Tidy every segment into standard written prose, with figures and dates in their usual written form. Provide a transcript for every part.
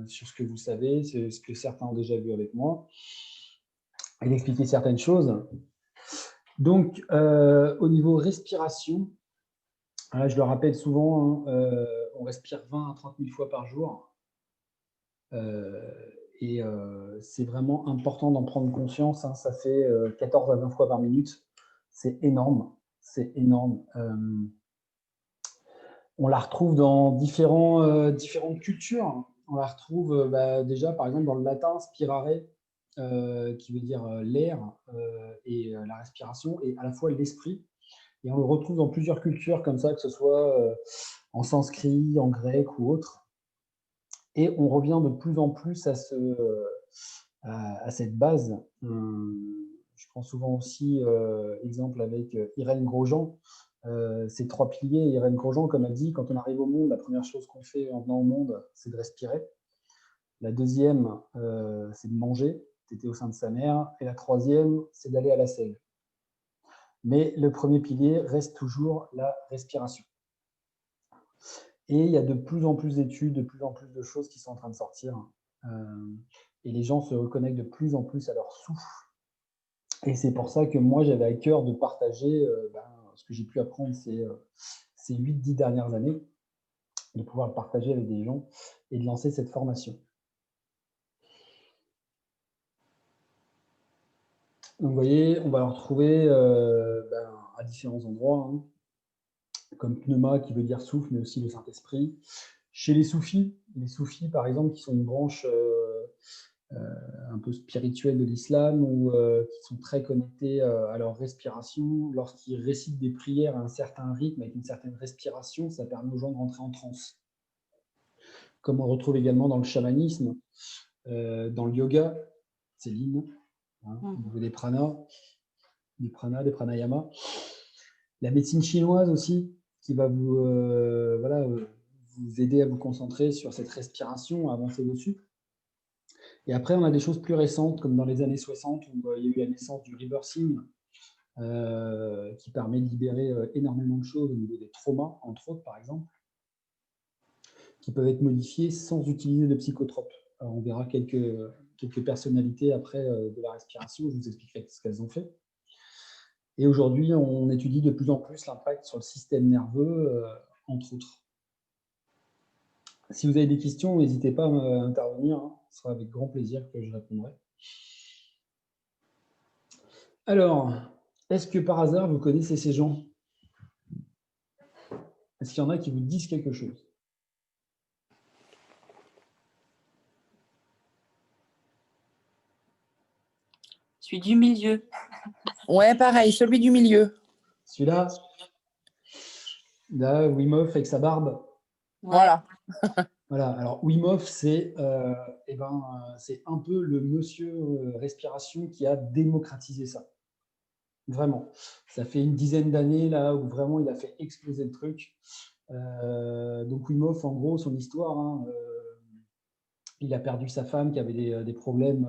sur ce que vous savez, c'est ce que certains ont déjà vu avec moi, et d'expliquer certaines choses. Donc, au niveau respiration, là, je le rappelle souvent, hein, on respire 20 à 30 000 fois par jour. Et c'est vraiment important d'en prendre conscience, hein. Ça fait 14 à 20 fois par minute. C'est énorme. C'est énorme. On la retrouve dans différentes cultures. On la retrouve déjà, par exemple, dans le latin, spirare, qui veut dire l'air et la respiration, et à la fois l'esprit. Et on le retrouve dans plusieurs cultures comme ça, que ce soit en sanskrit, en grec ou autre. Et on revient de plus en plus à cette base. Je prends souvent aussi exemple avec Irène Grosjean. Ces 3 piliers, Irène Grosjean, comme elle dit, quand on arrive au monde, la première chose qu'on fait en venant au monde, c'est de respirer. La deuxième, c'est de manger, téter au sein de sa mère. Et la troisième, c'est d'aller à la selle. Mais le premier pilier reste toujours la respiration. Et il y a de plus en plus d'études, de plus en plus de choses qui sont en train de sortir. Et les gens se reconnectent de plus en plus à leur souffle. Et c'est pour ça que moi, j'avais à cœur de partager ce que j'ai pu apprendre ces 8-10 dernières années, de pouvoir le partager avec des gens et de lancer cette formation. Donc, vous voyez, on va le retrouver à différents endroits, hein, comme pneuma, qui veut dire souffle, mais aussi le Saint-Esprit. Chez les soufis, par exemple, qui sont une branche un peu spirituelle de l'islam, ou qui sont très connectés à leur respiration. Lorsqu'ils récitent des prières à un certain rythme, avec une certaine respiration, ça permet aux gens de rentrer en transe. Comme on retrouve également dans le chamanisme, dans le yoga, Céline, hein, au niveau des pranas, des pranayamas. La médecine chinoise aussi, qui va vous aider à vous concentrer sur cette respiration, à avancer dessus. Et après, on a des choses plus récentes, comme dans les années 60, où il y a eu la naissance du rebirthing, qui permet de libérer énormément de choses au niveau des traumas, entre autres, par exemple, qui peuvent être modifiés sans utiliser de psychotropes. Alors, on verra quelques personnalités après de la respiration, je vous expliquerai ce qu'elles ont fait. Et aujourd'hui, on étudie de plus en plus l'impact sur le système nerveux, entre autres. Si vous avez des questions, n'hésitez pas à intervenir, hein. Ce sera avec grand plaisir que je répondrai. Alors, est-ce que par hasard, vous connaissez ces gens? Est-ce qu'il y en a qui vous disent quelque chose? Celui du milieu. Ouais, pareil, celui du milieu. Celui-là, là, Wim Hof avec sa barbe. Ouais. Voilà. Voilà. Alors, Wim Hof, c'est un peu le monsieur respiration qui a démocratisé ça. Vraiment. Ça fait une dizaine d'années là où vraiment il a fait exploser le truc. Donc Wim Hof, en gros, son histoire, hein, il a perdu sa femme qui avait des problèmes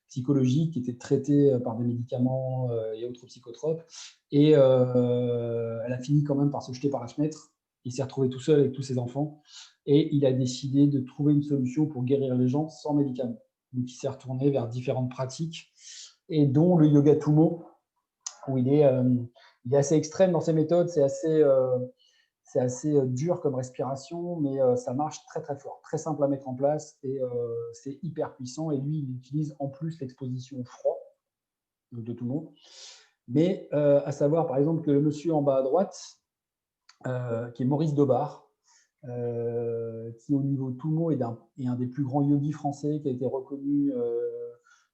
psychologiques, qui étaient traités par des médicaments et autres psychotropes. Et elle a fini quand même par se jeter par la fenêtre. Il s'est retrouvé tout seul avec tous ses enfants. Et il a décidé de trouver une solution pour guérir les gens sans médicaments. Donc il s'est retourné vers différentes pratiques, et dont le yoga Tummo, où il est assez extrême dans ses méthodes. C'est assez dur comme respiration, mais ça marche très très fort, très simple à mettre en place, et c'est hyper puissant. Et lui, il utilise en plus l'exposition au froid de tout le monde. Mais à savoir, par exemple, que le monsieur en bas à droite, qui est Maurice Daubard, qui au niveau Tummo est un des plus grands yogis français, qui a été reconnu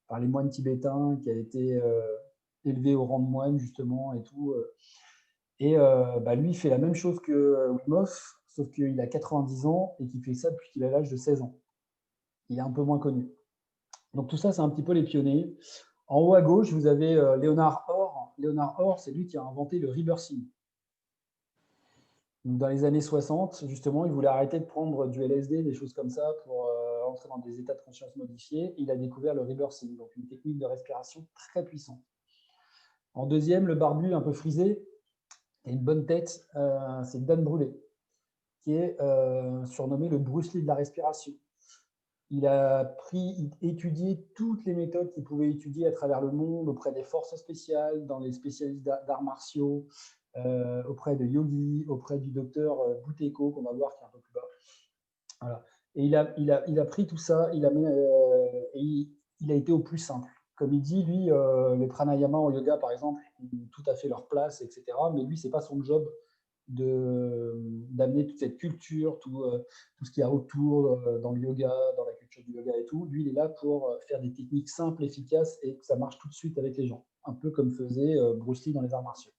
par les moines tibétains, qui a été élevé au rang de moine justement et tout. Et lui, il fait la même chose que Wim Hof, sauf qu'il a 90 ans et qu'il fait ça depuis qu'il a l'âge de 16 ans. Il est un peu moins connu. Donc tout ça, c'est un petit peu les pionniers. En haut à gauche, vous avez Léonard Orr. Léonard Orr, c'est lui qui a inventé le rebirthing. Donc dans les années 60, justement, il voulait arrêter de prendre du LSD, des choses comme ça, pour entrer dans des états de conscience modifiés. Il a découvert le rebirthing, donc une technique de respiration très puissante. En deuxième, le barbu un peu frisé, et une bonne tête, c'est Dan Brûlé, qui est surnommé le Bruce Lee de la respiration. Il a étudié toutes les méthodes qu'il pouvait étudier à travers le monde, auprès des forces spéciales, dans les spécialistes d'arts martiaux, auprès de yogis, auprès du docteur Buteyko, qu'on va voir qui est un peu plus bas. Voilà. Et il a pris tout ça, et il a été au plus simple. Comme il dit, lui, les pranayama en yoga, par exemple, ont tout à fait leur place, etc. Mais lui, ce n'est pas son job d'amener toute cette culture, tout ce qu'il y a autour dans le yoga, dans la culture du yoga et tout. Lui, il est là pour faire des techniques simples, efficaces et que ça marche tout de suite avec les gens. Un peu comme faisait Bruce Lee dans les arts martiaux.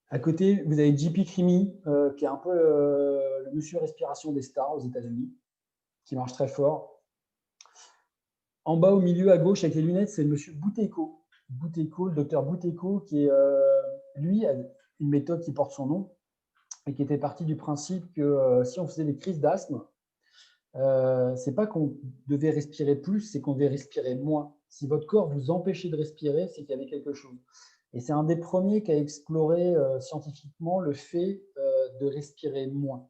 À côté, vous avez JP Crimi, qui est un peu le monsieur respiration des stars aux États-Unis, qui marche très fort. En bas, au milieu, à gauche, avec les lunettes, c'est le monsieur Buteyko. Buteyko, le docteur Buteyko, qui est, lui, a une méthode qui porte son nom et qui était partie du principe que si on faisait des crises d'asthme, c'est pas qu'on devait respirer plus, c'est qu'on devait respirer moins. Si votre corps vous empêchait de respirer, c'est qu'il y avait quelque chose. Et c'est un des premiers qui a exploré scientifiquement le fait de respirer moins.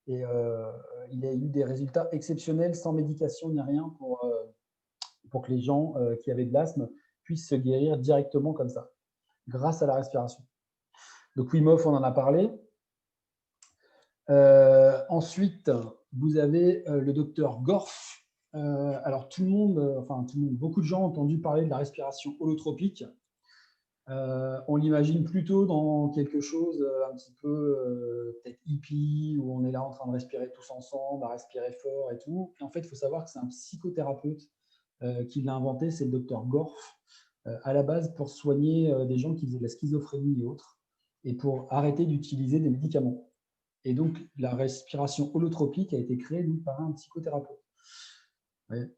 Et il a eu des résultats exceptionnels sans médication ni rien pour que les gens qui avaient de l'asthme puissent se guérir directement comme ça, grâce à la respiration. Donc Wim Hof, on en a parlé. Ensuite, vous avez le docteur Gorf. Alors tout le monde, beaucoup de gens ont entendu parler de la respiration holotropique. On l'imagine plutôt dans quelque chose un petit peu peut-être hippie, où on est là en train de respirer tous ensemble, à respirer fort et tout. Et en fait, il faut savoir que c'est un psychothérapeute qui l'a inventé, c'est le docteur Gorf, à la base pour soigner des gens qui faisaient de la schizophrénie et autres, et pour arrêter d'utiliser des médicaments. Et donc, la respiration holotropique a été créée par un psychothérapeute. Ouais.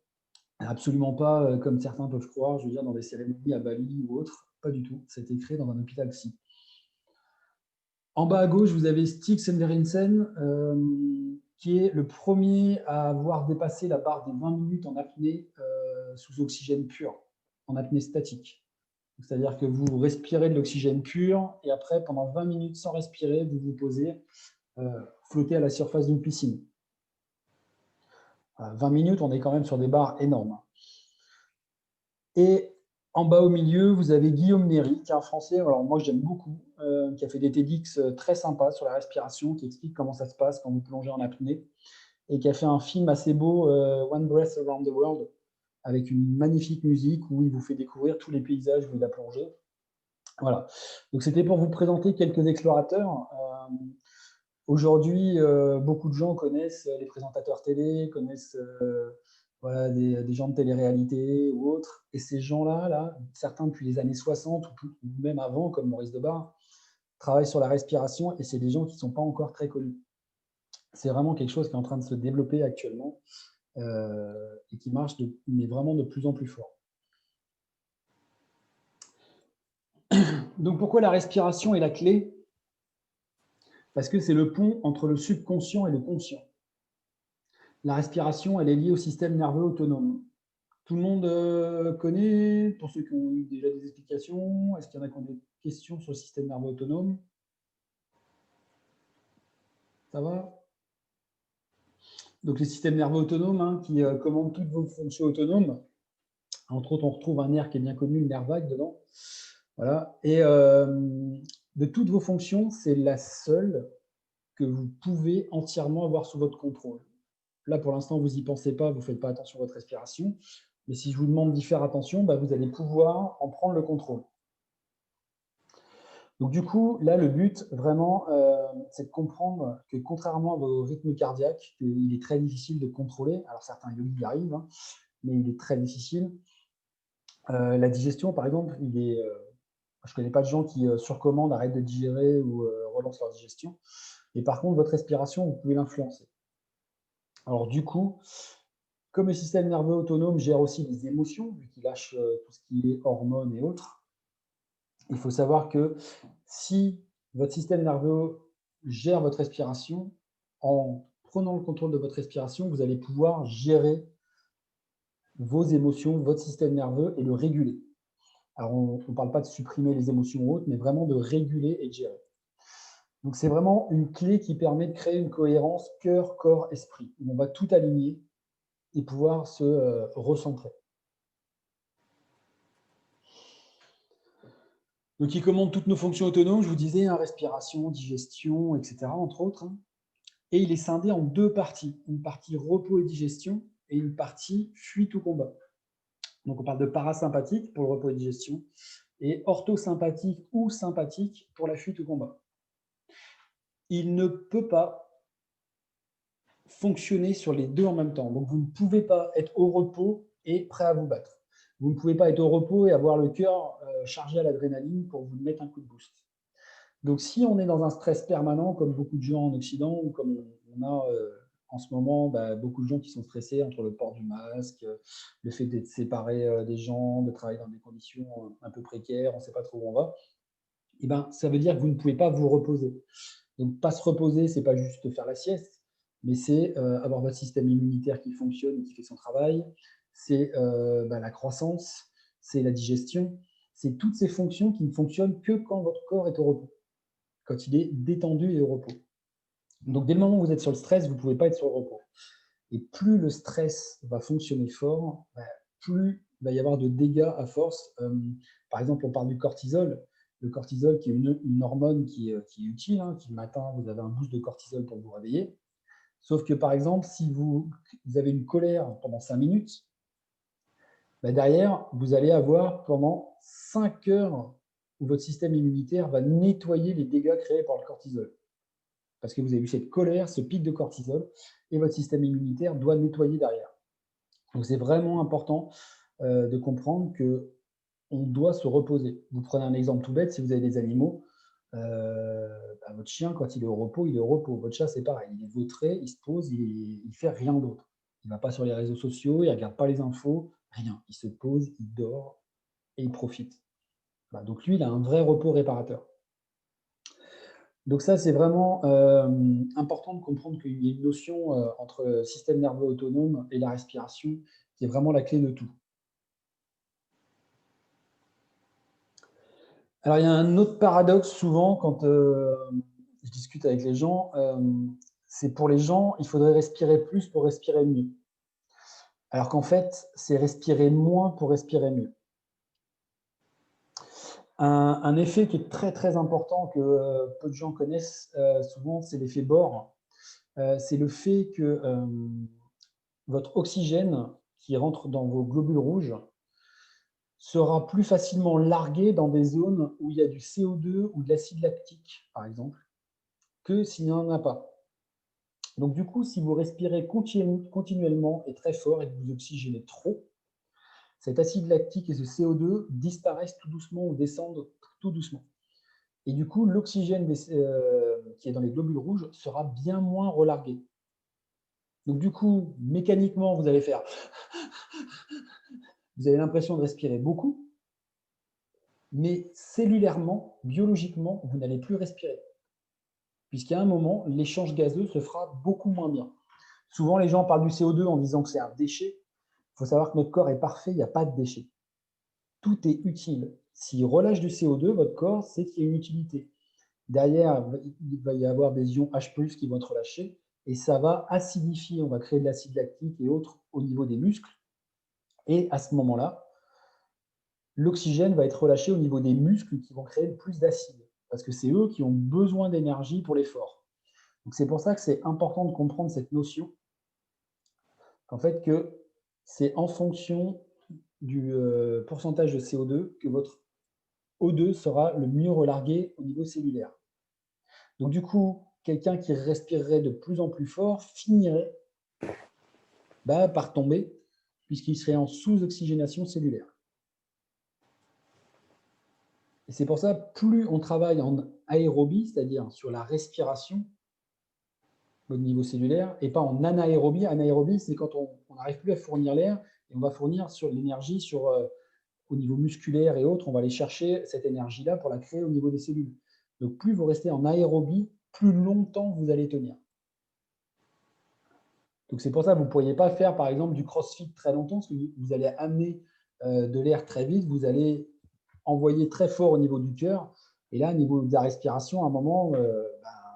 Absolument pas comme certains peuvent croire, je veux dire, dans des cérémonies à Bali ou autres. Pas du tout. Ça a été créé dans un hôpital psy. En bas à gauche, vous avez Stig Senderinsen, qui est le premier à avoir dépassé la barre des 20 minutes en apnée sous oxygène pur, en apnée statique. C'est-à-dire que vous respirez de l'oxygène pur et après, pendant 20 minutes sans respirer, vous vous posez, flotter à la surface d'une piscine. 20 minutes, on est quand même sur des barres énormes. Et en bas au milieu, vous avez Guillaume Néry, qui est un Français, alors moi j'aime beaucoup, qui a fait des TEDx très sympas sur la respiration, qui explique comment ça se passe quand vous plongez en apnée, et qui a fait un film assez beau, One Breath Around the World, avec une magnifique musique où il vous fait découvrir tous les paysages où il a plongé. Voilà. Donc c'était pour vous présenter quelques explorateurs. Aujourd'hui, beaucoup de gens connaissent les présentateurs télé, connaissent voilà, des gens de télé-réalité ou autres. Et ces gens-là, certains depuis les années 60 ou même avant, comme Maurice Debar, travaillent sur la respiration et c'est des gens qui ne sont pas encore très connus. C'est vraiment quelque chose qui est en train de se développer actuellement et qui marche mais vraiment de plus en plus fort. Donc pourquoi la respiration est la clé? Parce que c'est le pont entre le subconscient et le conscient. La respiration, elle est liée au système nerveux autonome. Tout le monde connaît, pour ceux qui ont eu déjà des explications, est-ce qu'il y en a qui ont des questions sur le système nerveux autonome? Ça va? Donc, le système nerveux autonome qui commande toutes vos fonctions autonomes. Entre autres, on retrouve un nerf qui est bien connu, le nerf vague dedans. Voilà. Et de toutes vos fonctions, c'est la seule que vous pouvez entièrement avoir sous votre contrôle. Là, pour l'instant, vous n'y pensez pas, vous ne faites pas attention à votre respiration. Mais si je vous demande d'y faire attention, vous allez pouvoir en prendre le contrôle. Donc du coup, là, le but, vraiment, c'est de comprendre que contrairement à vos rythmes cardiaques, il est très difficile de contrôler. Alors certains yogis y arrivent, mais il est très difficile. La digestion, par exemple, je ne connais pas de gens qui surcommandent, arrêtent de digérer ou relancent leur digestion. Et par contre, votre respiration, vous pouvez l'influencer. Alors du coup, comme le système nerveux autonome gère aussi les émotions, vu qu'il lâche tout ce qui est hormones et autres, il faut savoir que si votre système nerveux gère votre respiration, en prenant le contrôle de votre respiration, vous allez pouvoir gérer vos émotions, votre système nerveux et le réguler. Alors, on ne parle pas de supprimer les émotions ou autres, mais vraiment de réguler et de gérer. Donc, c'est vraiment une clé qui permet de créer une cohérence cœur, corps, esprit. On va tout aligner et pouvoir se recentrer. Donc, il commande toutes nos fonctions autonomes, je vous disais, hein, respiration, digestion, etc., entre autres. Hein. Et il est scindé en 2 parties. Une partie repos et digestion et une partie fuite ou combat. Donc, on parle de parasympathique pour le repos et digestion et orthosympathique ou sympathique pour la fuite ou combat. Il ne peut pas fonctionner sur les 2 en même temps. Donc, vous ne pouvez pas être au repos et prêt à vous battre. Vous ne pouvez pas être au repos et avoir le cœur chargé à l'adrénaline pour vous mettre un coup de boost. Donc, si on est dans un stress permanent, comme beaucoup de gens en Occident, ou comme on a en ce moment beaucoup de gens qui sont stressés entre le port du masque, le fait d'être séparé des gens, de travailler dans des conditions un peu précaires, on ne sait pas trop où on va, et ça veut dire que vous ne pouvez pas vous reposer. Donc, pas se reposer, ce n'est pas juste faire la sieste, mais c'est avoir votre système immunitaire qui fonctionne et qui fait son travail, c'est la croissance, c'est la digestion, c'est toutes ces fonctions qui ne fonctionnent que quand votre corps est au repos, quand il est détendu et au repos. Donc, dès le moment où vous êtes sur le stress, vous ne pouvez pas être sur le repos. Et plus le stress va fonctionner fort, plus il va y avoir de dégâts à force. Par exemple, on parle du cortisol. Le cortisol, qui est une hormone qui est utile, hein, qui le matin, vous avez un boost de cortisol pour vous réveiller. Sauf que, par exemple, si vous avez une colère pendant 5 minutes, derrière, vous allez avoir pendant 5 heures où votre système immunitaire va nettoyer les dégâts créés par le cortisol. Parce que vous avez eu cette colère, ce pic de cortisol, et votre système immunitaire doit nettoyer derrière. Donc, c'est vraiment important de comprendre qu'on doit se reposer. Vous prenez un exemple tout bête, si vous avez des animaux, votre chien, quand il est au repos, il est au repos. Votre chat, c'est pareil. Il est vautré, il se pose, il ne fait rien d'autre. Il ne va pas sur les réseaux sociaux, il ne regarde pas les infos, rien. Il se pose, il dort et il profite. Voilà. Donc, lui, il a un vrai repos réparateur. Donc ça, c'est vraiment important de comprendre qu'il y a une notion entre le système nerveux autonome et la respiration qui est vraiment la clé de tout. Alors, il y a un autre paradoxe souvent quand je discute avec les gens, c'est pour les gens, il faudrait respirer plus pour respirer mieux. Alors qu'en fait, c'est respirer moins pour respirer mieux. Un effet qui est très très important que peu de gens connaissent souvent, c'est l'effet Bohr. C'est le fait que votre oxygène qui rentre dans vos globules rouges sera plus facilement largué dans des zones où il y a du CO2 ou de l'acide lactique, par exemple, que s'il n'y en a pas. Donc du coup, si vous respirez continuellement et très fort et que vous oxygénez trop, cet acide lactique et ce CO2 disparaissent tout doucement ou descendent tout doucement. Et du coup, l'oxygène qui est dans les globules rouges sera bien moins relargué. Donc du coup, mécaniquement, vous allez faire... Vous avez l'impression de respirer beaucoup, mais cellulairement, biologiquement, vous n'allez plus respirer. Puisqu'à un moment, l'échange gazeux se fera beaucoup moins bien. Souvent, les gens parlent du CO2 en disant que c'est un déchet. Il faut savoir que notre corps est parfait, il n'y a pas de déchet. Tout est utile. S'il relâche du CO2, votre corps, c'est qu'il y a une utilité. Derrière, il va y avoir des ions H+, qui vont être relâchés, et ça va acidifier, on va créer de l'acide lactique et autres au niveau des muscles. Et à ce moment-là, l'oxygène va être relâché au niveau des muscles qui vont créer plus d'acide, parce que c'est eux qui ont besoin d'énergie pour l'effort. Donc c'est pour ça que c'est important de comprendre cette notion, en fait, que c'est en fonction du pourcentage de CO2 que votre O2 sera le mieux relargué au niveau cellulaire. Donc du coup, quelqu'un qui respirerait de plus en plus fort finirait par tomber, puisqu'il serait en sous-oxygénation cellulaire. Et c'est pour ça, plus on travaille en aérobie, c'est-à-dire sur la respiration au niveau cellulaire, et pas en anaérobie. Anaérobie, c'est quand on n'arrive plus à fournir l'air, et on va fournir sur l'énergie au niveau musculaire et autres, on va aller chercher cette énergie-là pour la créer au niveau des cellules. Donc plus vous restez en aérobie, plus longtemps vous allez tenir. Donc c'est pour ça que vous ne pourriez pas faire, par exemple, du crossfit très longtemps, parce que vous allez amener de l'air très vite, vous allez envoyer très fort au niveau du cœur, et là, au niveau de la respiration, à un moment,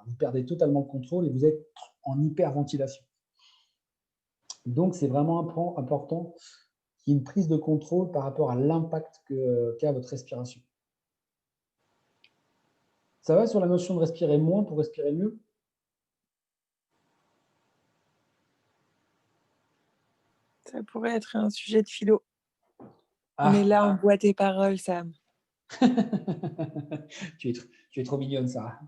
vous perdez totalement le contrôle et vous êtes en hyperventilation. Donc, c'est vraiment important qu'il y ait une prise de contrôle par rapport à l'impact qu'a votre respiration. Ça va sur la notion de respirer moins pour respirer mieux? Ça pourrait être un sujet de philo. Ah, Mais là, on boit tes paroles, Sam. tu es trop mignonne, Sarah.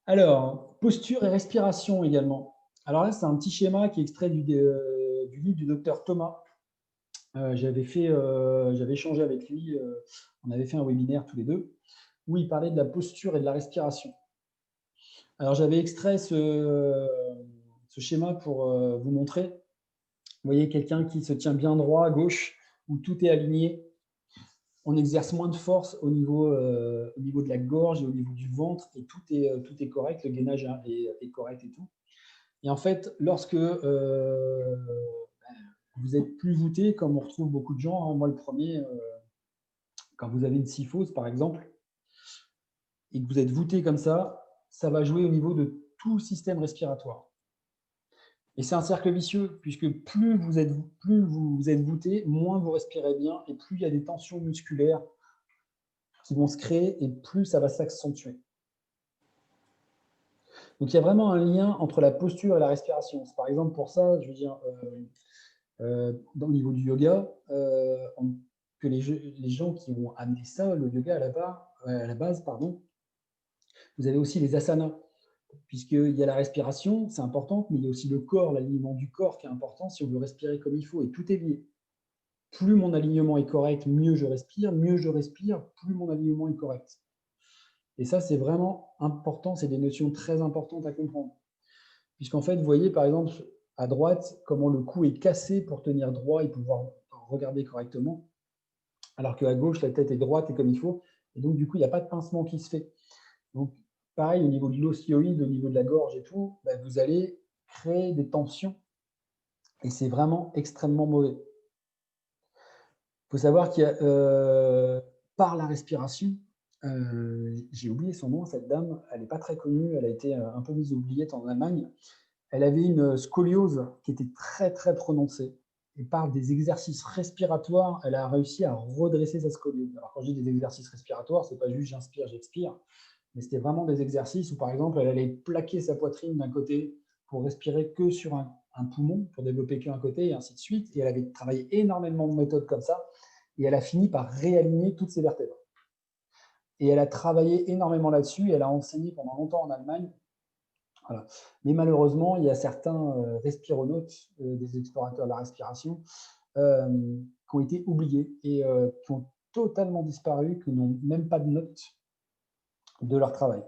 Alors, posture et respiration également. Alors là, c'est un petit schéma qui est extrait du livre du docteur Thomas. J'avais échangé avec lui, on avait fait un webinaire tous les deux, où il parlait de la posture et de la respiration. Alors, j'avais extrait ce schéma pour vous montrer. Vous voyez quelqu'un qui se tient bien droit à gauche, où tout est aligné. On exerce moins de force au niveau de la gorge et au niveau du ventre, et tout est correct, le gainage est correct et tout. Et en fait, lorsque vous êtes plus voûté, comme on retrouve beaucoup de gens, hein, moi le premier, quand vous avez une syphose par exemple, et que vous êtes voûté comme ça va jouer au niveau de tout le système respiratoire. Et c'est un cercle vicieux, puisque plus vous êtes voûté, moins vous respirez bien, et plus il y a des tensions musculaires qui vont se créer, et plus ça va s'accentuer. Donc il y a vraiment un lien entre la posture et la respiration. Par exemple, pour ça, je veux dire, au niveau du yoga, que les gens qui ont amené ça, le yoga à la base, vous avez aussi les asanas, puisqu'il y a la respiration, c'est important, mais il y a aussi le corps, l'alignement du corps qui est important si on veut respirer comme il faut, et tout est lié. Plus mon alignement est correct, mieux je respire, plus mon alignement est correct. Et ça, c'est vraiment important, c'est des notions très importantes à comprendre. Puisqu'en fait, vous voyez, par exemple, à droite, comment le cou est cassé pour tenir droit et pouvoir regarder correctement, alors qu'à gauche, la tête est droite et comme il faut. Et donc, du coup, il n'y a pas de pincement qui se fait. Donc, pareil, au niveau de l'ostéoïde, au niveau de la gorge et tout, vous allez créer des tensions et c'est vraiment extrêmement mauvais. Il faut savoir qu'il y a, par la respiration, j'ai oublié son nom, cette dame, elle n'est pas très connue, elle a été un peu mise oubliette en Allemagne. Elle avait une scoliose qui était très, très prononcée. Et par des exercices respiratoires, elle a réussi à redresser sa scoliose. Alors, quand je dis des exercices respiratoires, ce n'est pas juste j'inspire, j'expire, mais c'était vraiment des exercices où, par exemple, elle allait plaquer sa poitrine d'un côté pour respirer que sur un poumon, pour développer qu'un côté, et ainsi de suite. Et elle avait travaillé énormément de méthodes comme ça, et elle a fini par réaligner toutes ses vertèbres. Et elle a travaillé énormément là-dessus, et elle a enseigné pendant longtemps en Allemagne. Voilà. Mais malheureusement, il y a certains respironautes, des explorateurs de la respiration, qui ont été oubliés et qui ont totalement disparu, qui n'ont même pas de notes de leur travail.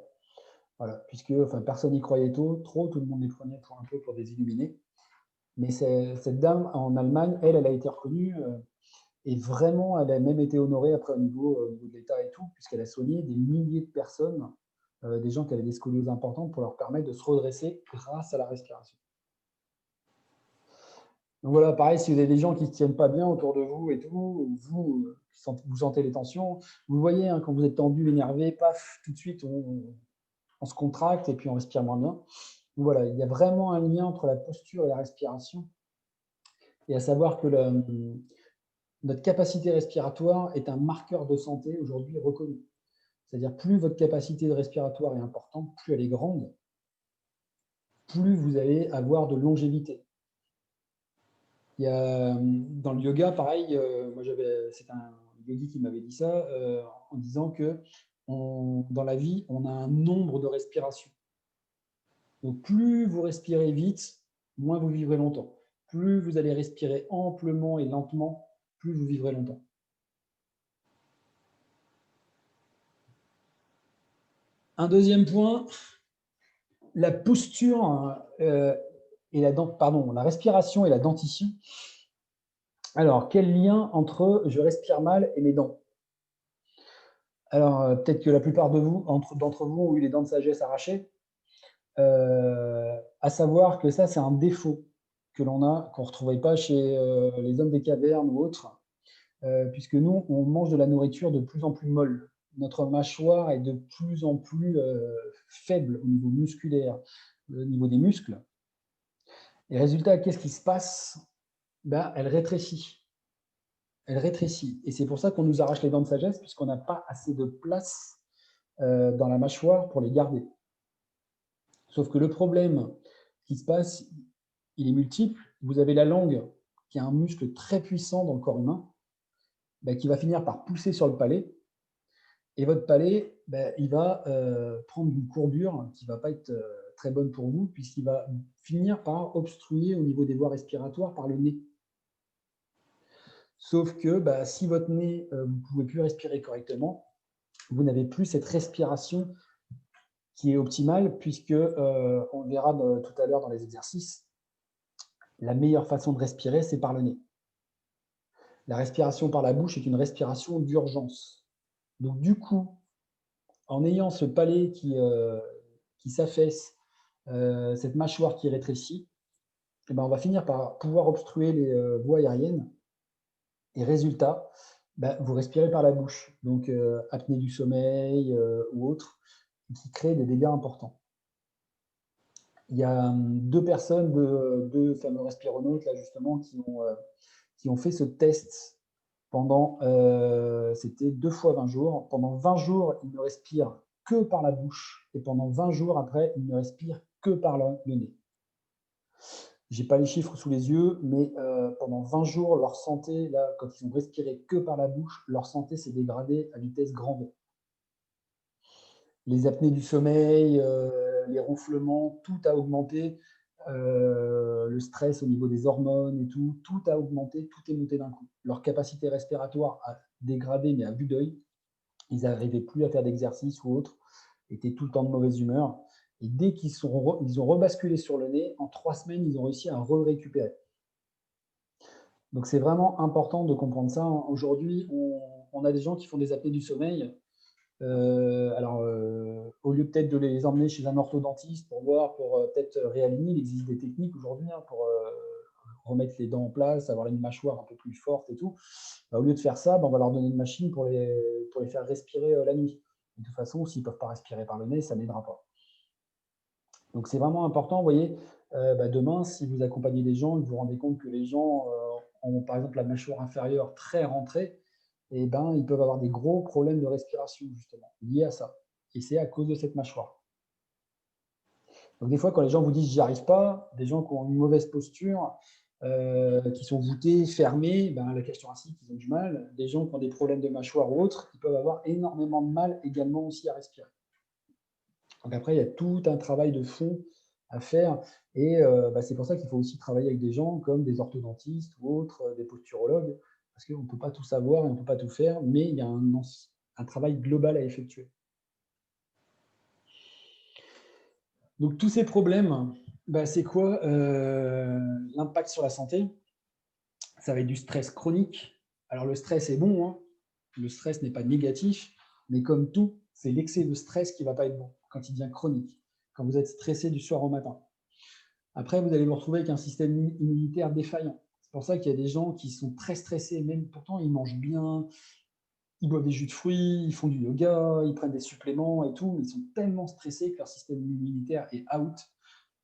Voilà, puisque personne n'y croyait trop, tout le monde les prenait pour un peu pour des illuminés. Mais cette dame en Allemagne, elle a été reconnue et vraiment, elle a même été honorée après au niveau de l'État et tout, puisqu'elle a soigné des milliers de personnes, des gens qui avaient des scolioses importantes pour leur permettre de se redresser grâce à la respiration. Donc voilà, pareil, si vous avez des gens qui ne se tiennent pas bien autour de vous et tout, vous sentez les tensions, vous voyez, hein, quand vous êtes tendu, énervé, paf, tout de suite, on se contracte et puis on respire moins bien. Donc voilà, il y a vraiment un lien entre la posture et la respiration, et à savoir que notre capacité respiratoire est un marqueur de santé aujourd'hui reconnu. C'est-à-dire, plus votre capacité de respiratoire est importante, plus elle est grande, plus vous allez avoir de longévité. Il y a, dans le yoga, pareil, c'est un yogi qui m'avait dit ça, en disant que dans la vie, on a un nombre de respirations. Donc, plus vous respirez vite, moins vous vivrez longtemps. Plus vous allez respirer amplement et lentement, plus vous vivrez longtemps. Un deuxième point, la posture et la respiration et la dentition. Alors, quel lien entre je respire mal et mes dents? Alors, peut-être que la plupart d'entre vous ont eu les dents de sagesse arrachées. À savoir que ça, c'est un défaut que l'on a, qu'on ne retrouvait pas chez les hommes des cavernes ou autres, puisque nous, on mange de la nourriture de plus en plus molle. Notre mâchoire est de plus en plus faible au niveau musculaire, au niveau des muscles. Et résultat, qu'est-ce qui se passe? Elle rétrécit. Elle rétrécit. Et c'est pour ça qu'on nous arrache les dents de sagesse, puisqu'on n'a pas assez de place dans la mâchoire pour les garder. Sauf que le problème qui se passe, il est multiple. Vous avez la langue, qui est un muscle très puissant dans le corps humain, qui va finir par pousser sur le palais. Et votre palais, il va prendre une courbure qui ne va pas être très bonne pour vous, puisqu'il va finir par obstruer au niveau des voies respiratoires par le nez. Sauf que si votre nez, vous ne pouvez plus respirer correctement, vous n'avez plus cette respiration qui est optimale, puisque on le verra tout à l'heure dans les exercices, la meilleure façon de respirer, c'est par le nez. La respiration par la bouche est une respiration d'urgence. Donc du coup, en ayant ce palais qui s'affaisse, cette mâchoire qui rétrécit, on va finir par pouvoir obstruer les voies aériennes. Et résultat, vous respirez par la bouche. Donc apnée du sommeil ou autre, qui crée des dégâts importants. Il y a 2 personnes, deux fameux respironautes, là, justement, qui ont fait ce test pendant, c'était 2 fois 20 jours. Pendant 20 jours, ils ne respirent que par la bouche. Et pendant 20 jours après, ils ne respirent que par le nez. Je n'ai pas les chiffres sous les yeux, mais pendant 20 jours, leur santé, là, quand ils ont respiré que par la bouche, leur santé s'est dégradée à vitesse grand V. Les apnées du sommeil, les ronflements, tout a augmenté. Le stress au niveau des hormones et tout a augmenté, tout est monté d'un coup. Leur capacité respiratoire a dégradé, mais à vue d'œil. Ils n'arrivaient plus à faire d'exercice ou autre, étaient tout le temps de mauvaise humeur. Et dès qu'ils ont rebasculé sur le nez, en 3 semaines, ils ont réussi à récupérer. Donc c'est vraiment important de comprendre ça. Aujourd'hui, on a des gens qui font des apnées du sommeil. Au lieu peut-être de les emmener chez un orthodontiste pour voir, pour peut-être réaligner, il existe des techniques aujourd'hui pour remettre les dents en place, avoir une mâchoire un peu plus forte et tout. Au lieu de faire ça, on va leur donner une machine pour les faire respirer la nuit. De toute façon, s'ils ne peuvent pas respirer par le nez, ça n'aidera pas. Donc c'est vraiment important, vous voyez, demain, si vous accompagnez des gens et que vous vous rendez compte que les gens ont par exemple la mâchoire inférieure très rentrée, ils peuvent avoir des gros problèmes de respiration justement, liés à ça. Et c'est à cause de cette mâchoire. Donc des fois, quand les gens vous disent « j'y arrive pas », des gens qui ont une mauvaise posture, qui sont voûtés, fermés, la cage thoracique, ils ont du mal. Des gens qui ont des problèmes de mâchoire ou autres, ils peuvent avoir énormément de mal également aussi à respirer. Donc après, il y a tout un travail de fond à faire. Et c'est pour ça qu'il faut aussi travailler avec des gens comme des orthodontistes ou autres, des posturologues, parce qu'on ne peut pas tout savoir et on ne peut pas tout faire, mais il y a un travail global à effectuer. Donc tous ces problèmes, c'est quoi l'impact sur la santé? Ça va être du stress chronique. Alors le stress est bon, hein. Le stress n'est pas négatif, mais comme tout, c'est l'excès de stress qui ne va pas être bon quand il devient chronique, quand vous êtes stressé du soir au matin. Après, vous allez vous retrouver avec un système immunitaire défaillant. C'est pour ça qu'il y a des gens qui sont très stressés, même pourtant ils mangent bien, ils boivent des jus de fruits, ils font du yoga, ils prennent des suppléments et tout, mais ils sont tellement stressés que leur système immunitaire est out.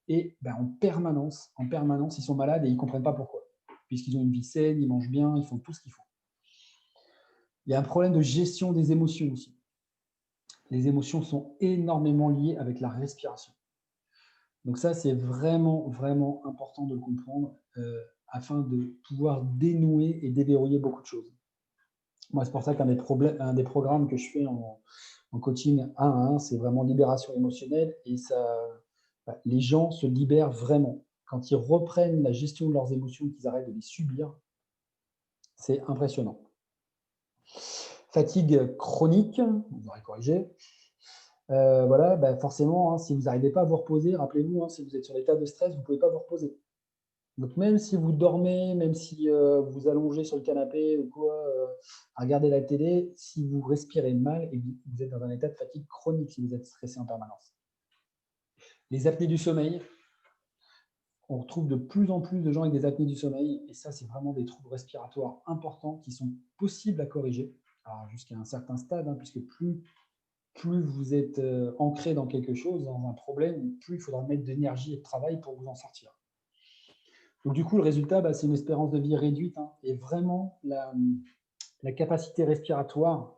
Et en permanence, ils sont malades et ils ne comprennent pas pourquoi. Puisqu'ils ont une vie saine, ils mangent bien, ils font tout ce qu'il faut. Il y a un problème de gestion des émotions aussi. Les émotions sont énormément liées avec la respiration. Donc ça, c'est vraiment, vraiment important de le comprendre afin de pouvoir dénouer et déverrouiller beaucoup de choses. Moi, c'est pour ça qu'un des programmes que je fais en coaching 1 à 1, c'est vraiment libération émotionnelle. Et les gens se libèrent vraiment. Quand ils reprennent la gestion de leurs émotions, qu'ils arrêtent de les subir, c'est impressionnant. Fatigue chronique, vous aurez corrigé. Forcément, si vous n'arrivez pas à vous reposer, rappelez-vous, si vous êtes sur l'état de stress, vous ne pouvez pas vous reposer. Donc même si vous dormez, même si vous allongez sur le canapé ou quoi, à regarder la télé, si vous respirez mal, et vous êtes dans un état de fatigue chronique si vous êtes stressé en permanence. Les apnées du sommeil, on retrouve de plus en plus de gens avec des apnées du sommeil, et ça, c'est vraiment des troubles respiratoires importants qui sont possibles à corriger, alors jusqu'à un certain stade, puisque plus vous êtes ancré dans quelque chose, dans un problème, plus il faudra mettre d'énergie et de travail pour vous en sortir. Donc, du coup, le résultat, c'est une espérance de vie réduite, hein, et vraiment la capacité respiratoire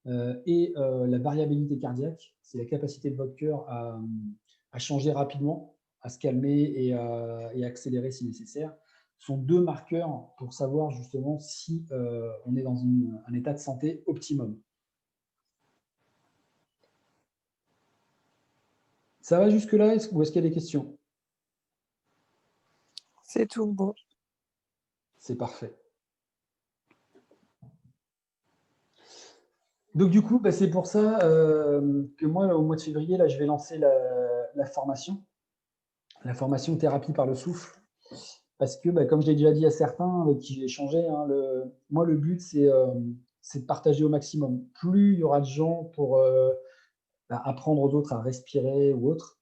et la variabilité cardiaque, c'est la capacité de votre cœur à changer rapidement, à se calmer et accélérer si nécessaire, sont deux marqueurs pour savoir justement si on est dans un état de santé optimum. Ça va jusque-là ou est-ce qu'il y a des questions? C'est tout bon. C'est parfait. Donc du coup, c'est pour ça que moi, au mois de février, là, je vais lancer la formation thérapie par le souffle. Parce que, comme je l'ai déjà dit à certains avec qui j'ai échangé, hein, moi, le but, c'est de partager au maximum. Plus il y aura de gens pour apprendre aux autres à respirer ou autre,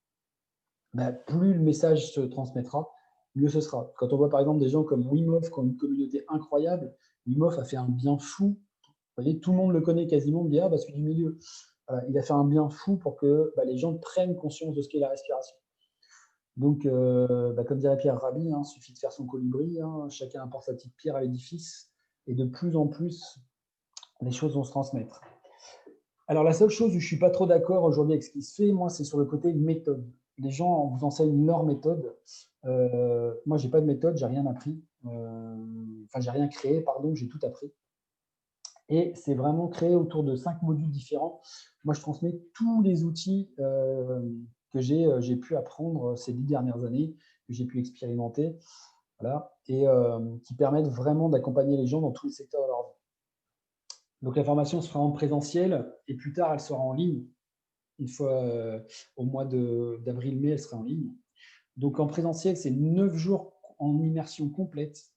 plus le message se transmettra, mieux ce sera. Quand on voit par exemple des gens comme Wim Hof qui ont une communauté incroyable, Wim Hof a fait un bien fou. Vous voyez, tout le monde le connaît quasiment, on me dit « Ah, celui du milieu ». Il a fait un bien fou pour que les gens prennent conscience de ce qu'est la respiration. Donc, comme dirait Pierre Rabhi, il suffit de faire son colibri, chacun apporte sa petite pierre à l'édifice, et de plus en plus, les choses vont se transmettre. Alors, la seule chose où je ne suis pas trop d'accord aujourd'hui avec ce qui se fait, moi, c'est sur le côté méthode. Les gens vous enseignent leur méthode. Moi, je n'ai pas de méthode, j'ai rien appris. J'ai rien créé, pardon, j'ai tout appris. Et c'est vraiment créé autour de 5 modules différents. Moi, je transmets tous les outils que j'ai pu apprendre ces 10 dernières années, que j'ai pu expérimenter, voilà, et qui permettent vraiment d'accompagner les gens dans tous les secteurs de leur vie. Donc, la formation sera en présentiel et plus tard, elle sera en ligne. Une fois au mois d'avril-mai, elle sera en ligne. Donc, en présentiel, c'est 9 jours en immersion complète.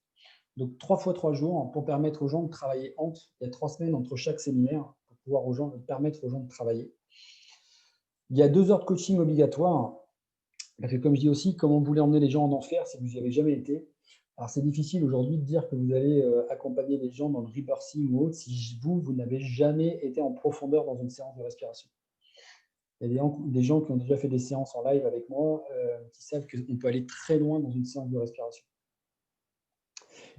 Donc, 3 fois 3 jours pour permettre aux gens de travailler entre. Il y a 3 semaines entre chaque séminaire pour pouvoir permettre aux gens de travailler. Il y a 2 heures de coaching obligatoire. Parce que, comme je dis aussi, comme on voulait emmener les gens en enfer si vous n'y avez jamais été. Alors, c'est difficile aujourd'hui de dire que vous allez accompagner les gens dans le rebirthing ou autre si vous n'avez jamais été en profondeur dans une séance de respiration. Il y a des gens qui ont déjà fait des séances en live avec moi qui savent qu'on peut aller très loin dans une séance de respiration.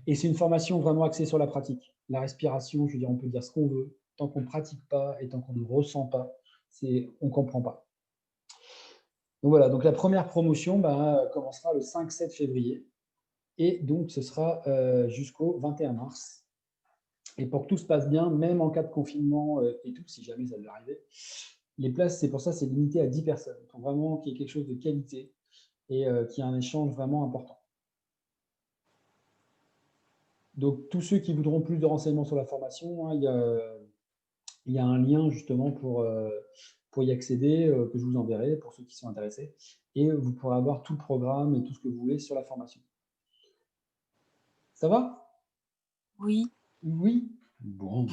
Et c'est une formation vraiment axée sur la pratique. La respiration, je veux dire, on peut dire ce qu'on veut. Tant qu'on ne pratique pas et tant qu'on ne ressent pas, on ne comprend pas. Donc voilà, donc la première promotion commencera le 5-7 février. Et donc, ce sera jusqu'au 21 mars. Et pour que tout se passe bien, même en cas de confinement et tout, si jamais ça devait arriver, les places, c'est pour ça, c'est limité à 10 personnes. Il faut vraiment qu'il y ait quelque chose de qualité et qu'il y ait un échange vraiment important. Donc, tous ceux qui voudront plus de renseignements sur la formation, il y a un lien justement pour y accéder, que je vous enverrai pour ceux qui sont intéressés. Et vous pourrez avoir tout le programme et tout ce que vous voulez sur la formation. Ça va? Oui. Oui? Bon.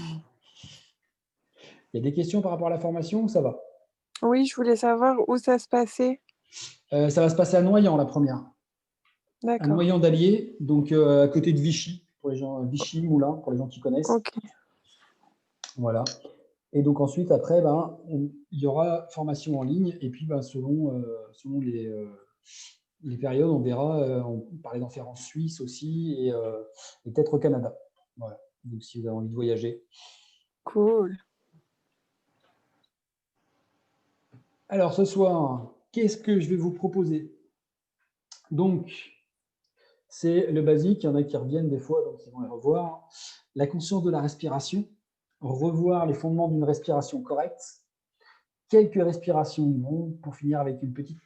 Il y a des questions par rapport à la formation ou ça va? Oui, je voulais savoir où ça se passait. Ça va se passer à Noyant, la première. À D'accord. Noyant d'Allier, donc à côté de Vichy, pour les gens, Vichy, Moulins, pour les gens qui connaissent. Ok. Voilà. Et donc ensuite, après, il y aura formation en ligne, et puis selon les périodes, on verra, on parlait d'en faire en Suisse aussi, et peut-être au Canada. Voilà. Donc si vous avez envie de voyager. Cool. Alors ce soir, qu'est-ce que je vais vous proposer? Donc, c'est le basique, il y en a qui reviennent des fois, donc ils vont les revoir. La conscience de la respiration, revoir les fondements d'une respiration correcte, quelques respirations longues pour finir avec une petite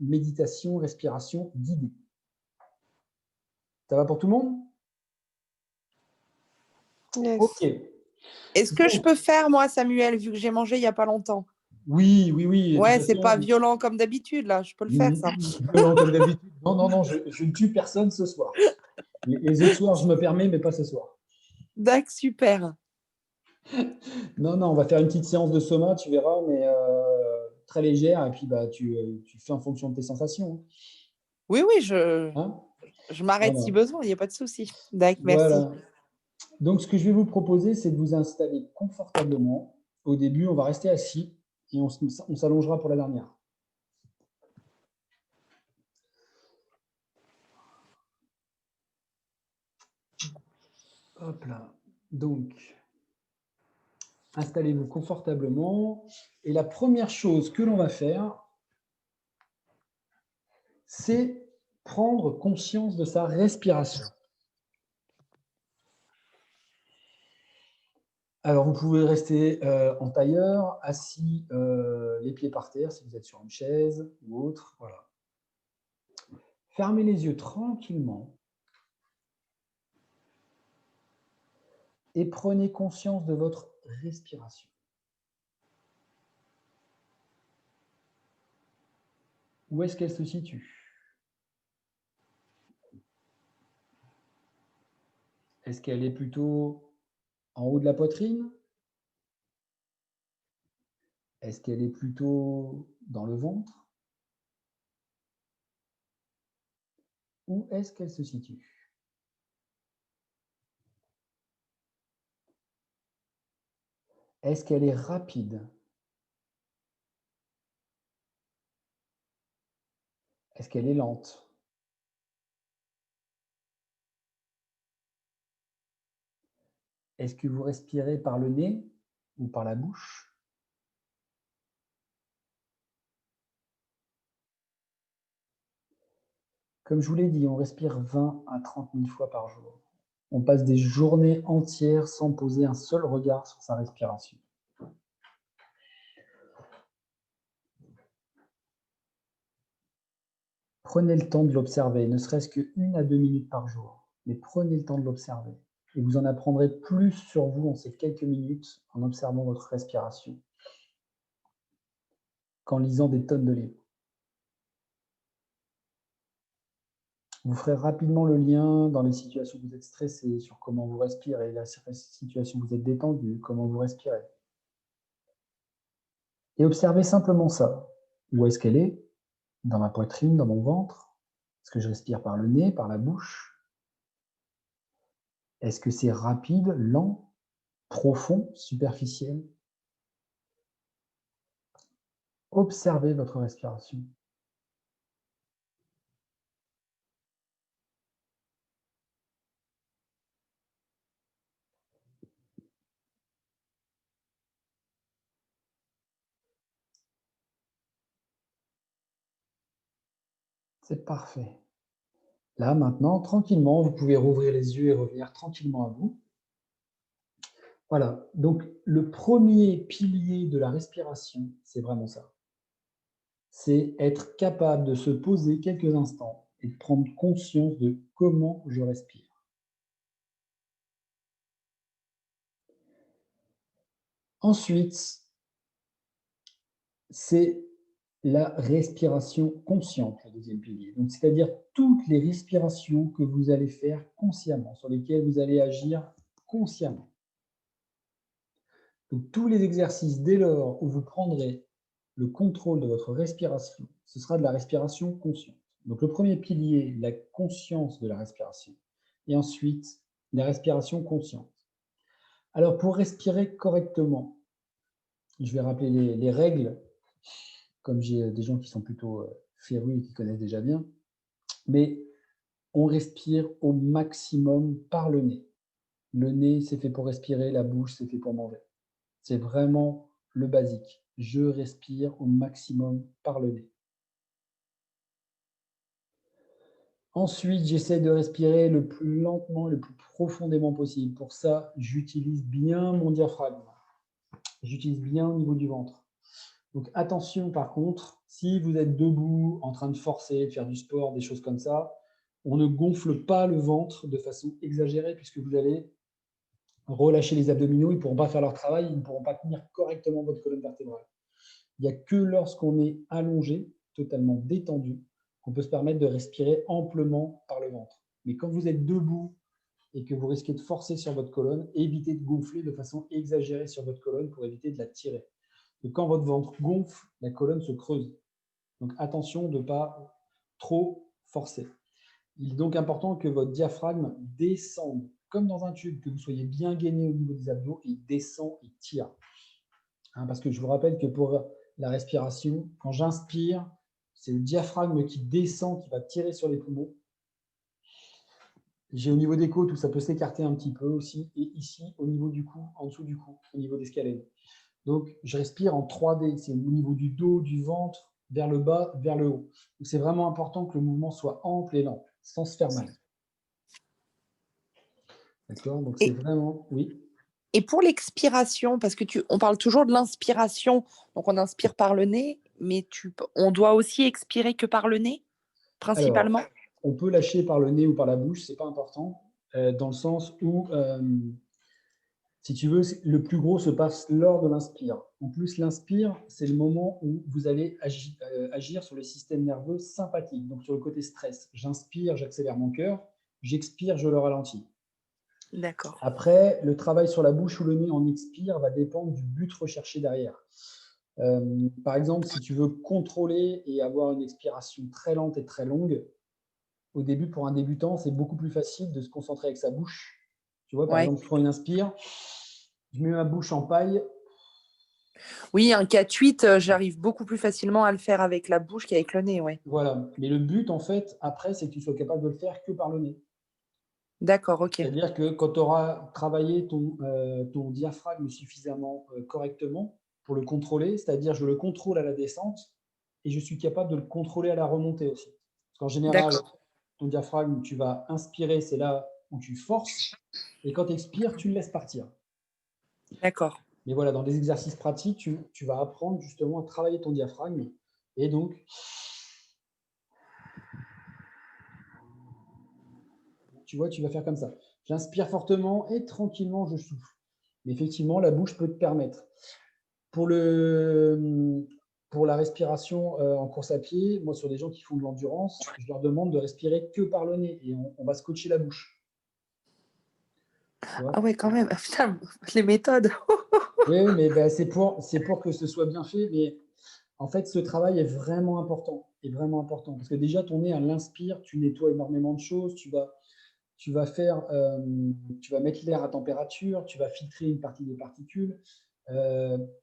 méditation, respiration guidée. Ça va pour tout le monde? Yes. Ok. Est-ce que je peux faire, moi, Samuel, vu que j'ai mangé il n'y a pas longtemps? Oui. Ouais, c'est pas violent comme d'habitude, là. Je peux le faire, ça. Violent comme d'habitude. Non, je ne tue personne ce soir. Les autres soirs, je me permets, mais pas ce soir. D'accord, super. Non, on va faire une petite séance de soma, tu verras, mais très légère, et puis tu fais en fonction de tes sensations. Oui, je m'arrête si besoin, il n'y a pas de souci. D'accord, merci. Voilà. Donc, ce que je vais vous proposer, c'est de vous installer confortablement. Au début, on va rester assis et on s'allongera pour la dernière. Hop là. Donc, installez-vous confortablement. Et la première chose que l'on va faire, c'est prendre conscience de sa respiration. Alors, vous pouvez rester en tailleur, assis, les pieds par terre, si vous êtes sur une chaise ou autre. Voilà. Fermez les yeux tranquillement et prenez conscience de votre respiration. Où est-ce qu'elle se situe? Est-ce qu'elle est plutôt en haut de la poitrine? Est-ce qu'elle est plutôt dans le ventre? Où est-ce qu'elle se situe? Est-ce qu'elle est rapide? Est-ce qu'elle est lente? Est-ce que vous respirez par le nez ou par la bouche? Comme je vous l'ai dit, on respire 20 à 30 000 fois par jour. On passe des journées entières sans poser un seul regard sur sa respiration. Prenez le temps de l'observer, ne serait-ce que 1 à 2 minutes par jour. Mais prenez le temps de l'observer. Et vous en apprendrez plus sur vous en ces quelques minutes en observant votre respiration qu'en lisant des tonnes de livres. Vous ferez rapidement le lien dans les situations où vous êtes stressé, sur comment vous respirez, la situation où vous êtes détendu, comment vous respirez. Et observez simplement ça. Où est-ce qu'elle est? Dans ma poitrine, dans mon ventre? Est-ce que je respire par le nez, par la bouche? Est-ce que c'est rapide, lent, profond, superficiel? Observez votre respiration. C'est parfait. Là, maintenant, tranquillement, vous pouvez rouvrir les yeux et revenir tranquillement à vous. Voilà, donc le premier pilier de la respiration, c'est vraiment ça. C'est être capable de se poser quelques instants et de prendre conscience de comment je respire. Ensuite, c'est la respiration consciente, le deuxième pilier. Donc, c'est-à-dire toutes les respirations que vous allez faire consciemment, sur lesquelles vous allez agir consciemment. Donc, tous les exercices, dès lors où vous prendrez le contrôle de votre respiration, ce sera de la respiration consciente. Donc, le premier pilier, la conscience de la respiration. Et ensuite, la respiration consciente. Alors, pour respirer correctement, je vais rappeler les règles, comme j'ai des gens qui sont plutôt férus et qui connaissent déjà bien. Mais on respire au maximum par le nez. Le nez, c'est fait pour respirer, la bouche, c'est fait pour manger. C'est vraiment le basique. Je respire au maximum par le nez. Ensuite, j'essaie de respirer le plus lentement, le plus profondément possible. Pour ça, j'utilise bien mon diaphragme. J'utilise bien au niveau du ventre. Donc attention par contre, si vous êtes debout, en train de forcer, de faire du sport, des choses comme ça, on ne gonfle pas le ventre de façon exagérée puisque vous allez relâcher les abdominaux, ils ne pourront pas faire leur travail, ils ne pourront pas tenir correctement votre colonne vertébrale. Il n'y a que lorsqu'on est allongé, totalement détendu, qu'on peut se permettre de respirer amplement par le ventre. Mais quand vous êtes debout et que vous risquez de forcer sur votre colonne, évitez de gonfler de façon exagérée sur votre colonne pour éviter de la tirer. Et quand votre ventre gonfle, la colonne se creuse. Donc attention de ne pas trop forcer. Il est donc important que votre diaphragme descende, comme dans un tube, que vous soyez bien gainé au niveau des abdos, et il descend, il tire. Parce que je vous rappelle que pour la respiration, quand j'inspire, c'est le diaphragme qui descend, qui va tirer sur les poumons. J'ai au niveau des côtes où ça peut s'écarter un petit peu aussi, et ici, au niveau du cou, en dessous du cou, au niveau des scalènes. Donc, je respire en 3D. C'est au niveau du dos, du ventre, vers le bas, vers le haut. C'est vraiment important que le mouvement soit ample et lent, sans se faire mal. D'accord? Donc, c'est vraiment... Oui. Et pour l'expiration, parce que on parle toujours de l'inspiration, donc on inspire par le nez, mais on doit aussi expirer que par le nez, principalement? Alors, on peut lâcher par le nez ou par la bouche, c'est pas important, dans le sens où, si tu veux, le plus gros se passe lors de l'inspire. En plus, l'inspire, c'est le moment où vous allez agir sur le système nerveux sympathique, donc sur le côté stress. J'inspire, j'accélère mon cœur, j'expire, je le ralentis. D'accord. Après, le travail sur la bouche ou le nez en expire va dépendre du but recherché derrière. Par exemple, si tu veux contrôler et avoir une expiration très lente et très longue, au début, pour un débutant, c'est beaucoup plus facile de se concentrer avec sa bouche. Tu vois, par exemple, je prends une inspire, je mets ma bouche en paille. Oui, un 4-8, j'arrive beaucoup plus facilement à le faire avec la bouche qu'avec le nez, ouais. Voilà. Mais le but, en fait, après, c'est que tu sois capable de le faire que par le nez. D'accord, ok. C'est-à-dire que quand tu auras travaillé ton diaphragme suffisamment correctement pour le contrôler, c'est-à-dire je le contrôle à la descente et je suis capable de le contrôler à la remontée aussi. Parce qu'en général, ton diaphragme, tu vas inspirer, c'est là où tu forces, et quand tu expires, tu le laisses partir. D'accord. Mais voilà, dans des exercices pratiques, tu vas apprendre justement à travailler ton diaphragme. Et donc, tu vois, tu vas faire comme ça. J'inspire fortement et tranquillement, je souffle. Mais effectivement, la bouche peut te permettre. Pour la respiration en course à pied, moi, sur des gens qui font de l'endurance, je leur demande de respirer que par le nez et on va scotcher la bouche. Ah ouais, quand même. Putain, les méthodes. Oui, mais ben, c'est pour que ce soit bien fait. Mais en fait, ce travail est vraiment important. Parce que déjà, ton nez, à l'inspire, tu nettoies énormément de choses. Tu vas mettre l'air à température, tu vas filtrer une partie des particules.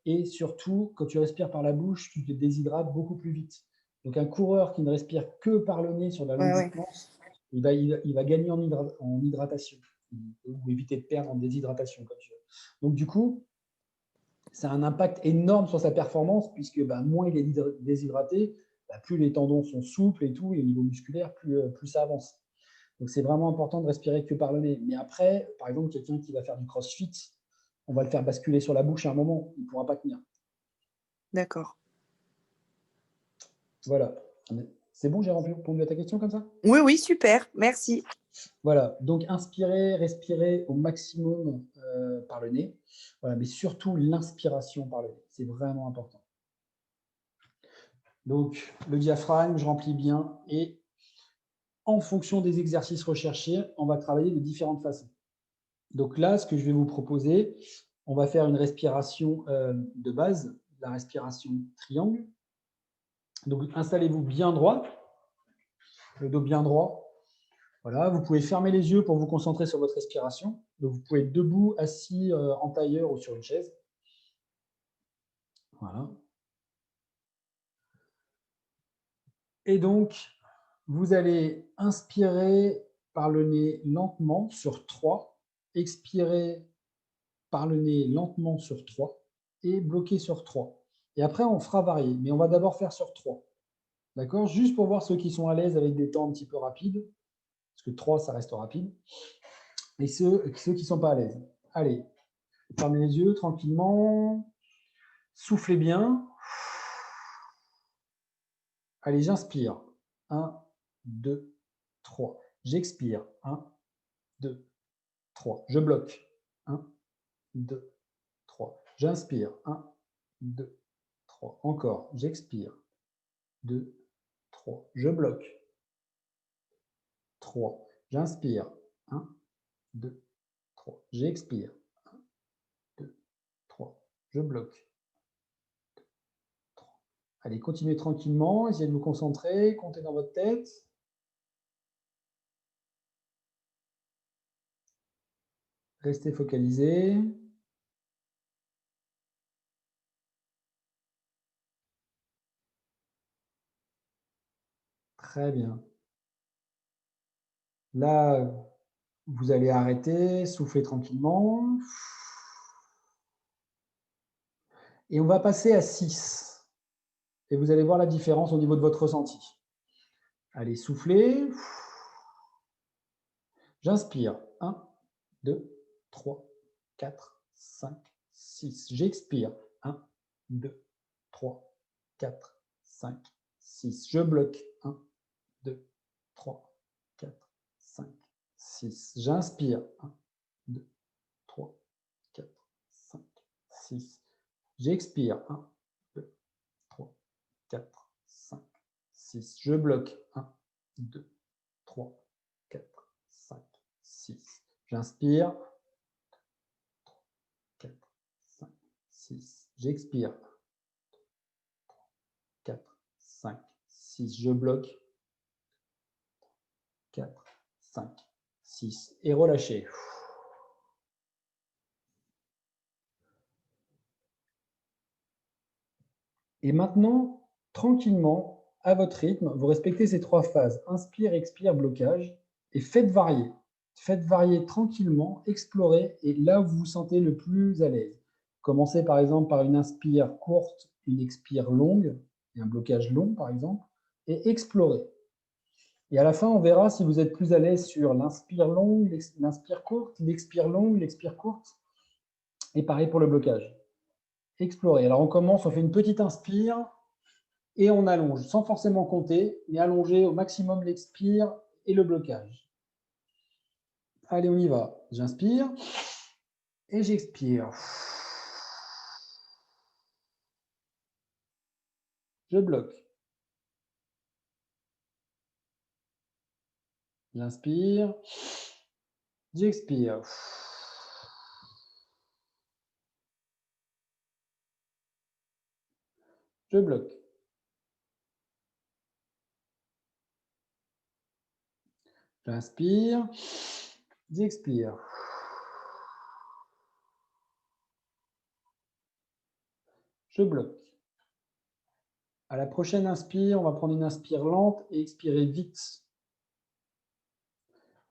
Et surtout, quand tu respires par la bouche, tu te déshydrates beaucoup plus vite. Donc, un coureur qui ne respire que par le nez sur la longue distance, il va gagner en hydratation ou éviter de perdre en déshydratation, comme tu veux. Donc, du coup, ça a un impact énorme sur sa performance, puisque moins il est déshydraté, plus les tendons sont souples et tout, et au niveau musculaire, plus ça avance. Donc, c'est vraiment important de respirer que par le nez. Mais après, par exemple, quelqu'un qui va faire du crossfit, on va le faire basculer sur la bouche à un moment, il ne pourra pas tenir. D'accord. Voilà. C'est bon, j'ai répondu à ta question comme ça? Oui, oui, super. Merci. Voilà. Donc, inspirer, respirer au maximum par le nez. Voilà. Mais surtout, l'inspiration par le nez. C'est vraiment important. Donc, le diaphragme, je remplis bien. Et en fonction des exercices recherchés, on va travailler de différentes façons. Donc là, ce que je vais vous proposer, on va faire une respiration de base, la respiration triangle. Donc, installez-vous bien droit, le dos bien droit. Voilà, vous pouvez fermer les yeux pour vous concentrer sur votre respiration. Donc, vous pouvez être debout, assis en tailleur ou sur une chaise. Voilà. Et donc, vous allez inspirer par le nez lentement sur 3, expirer par le nez lentement sur 3 et bloquer sur 3. Et après, on fera varier, mais on va d'abord faire sur 3. D'accord? Juste pour voir ceux qui sont à l'aise avec des temps un petit peu rapides, parce que 3, ça reste rapide, et ceux qui ne sont pas à l'aise. Allez, fermez les yeux tranquillement, soufflez bien. Allez, j'inspire. 1, 2, 3. J'expire. 1, 2, 3. Je bloque. 1, 2, 3. J'inspire. 1, 2, 3. Encore. J'expire. 2, 3. Je bloque. 3. J'inspire. 1, 2, 3. J'expire. 1, 2, 3. Je bloque. 2, 3. Allez, continuez tranquillement. Essayez de vous concentrer. Comptez dans votre tête. Restez focalisé. Très bien. Là, Vous allez arrêter, souffler tranquillement. Et on va passer à 6. Et vous allez voir la différence au niveau de votre ressenti. Allez, soufflez. J'inspire. 1, 2, 3, 4, 5, 6. J'expire. 1, 2, 3, 4, 5, 6. Je bloque. 1, 2, 3, 4, 5, 6. J'inspire. 1, 2, 3, 4, 5, 6. J'expire. 1, 2, 3, 4, 5, 6. Je bloque. 1, 2, 3, 4, 5, 6. J'inspire. 4, 5, 6. J'expire. 4, 5, 6. Je bloque. 4, 5, 6. Et relâchez. Et maintenant, tranquillement, à votre rythme, vous respectez ces 3 phases. Inspire, expire, blocage. Et faites varier. Faites varier tranquillement, explorez. Et là où vous vous sentez le plus à l'aise. Commencez par exemple par une inspire courte, une expire longue, et un blocage long par exemple. Et explorez. Et à la fin, on verra si vous êtes plus à l'aise sur l'inspire longue, l'inspire courte, l'expire longue, l'expire courte. Et pareil pour le blocage. Explorez. Alors on commence, on fait une petite inspire et on allonge, sans forcément compter, mais allonger au maximum l'expire et le blocage. Allez, on y va. J'inspire et j'expire. Je bloque. J'inspire. J'expire. Je bloque. J'inspire. J'expire. Je bloque. À la prochaine inspire, on va prendre une inspire lente et expirer vite.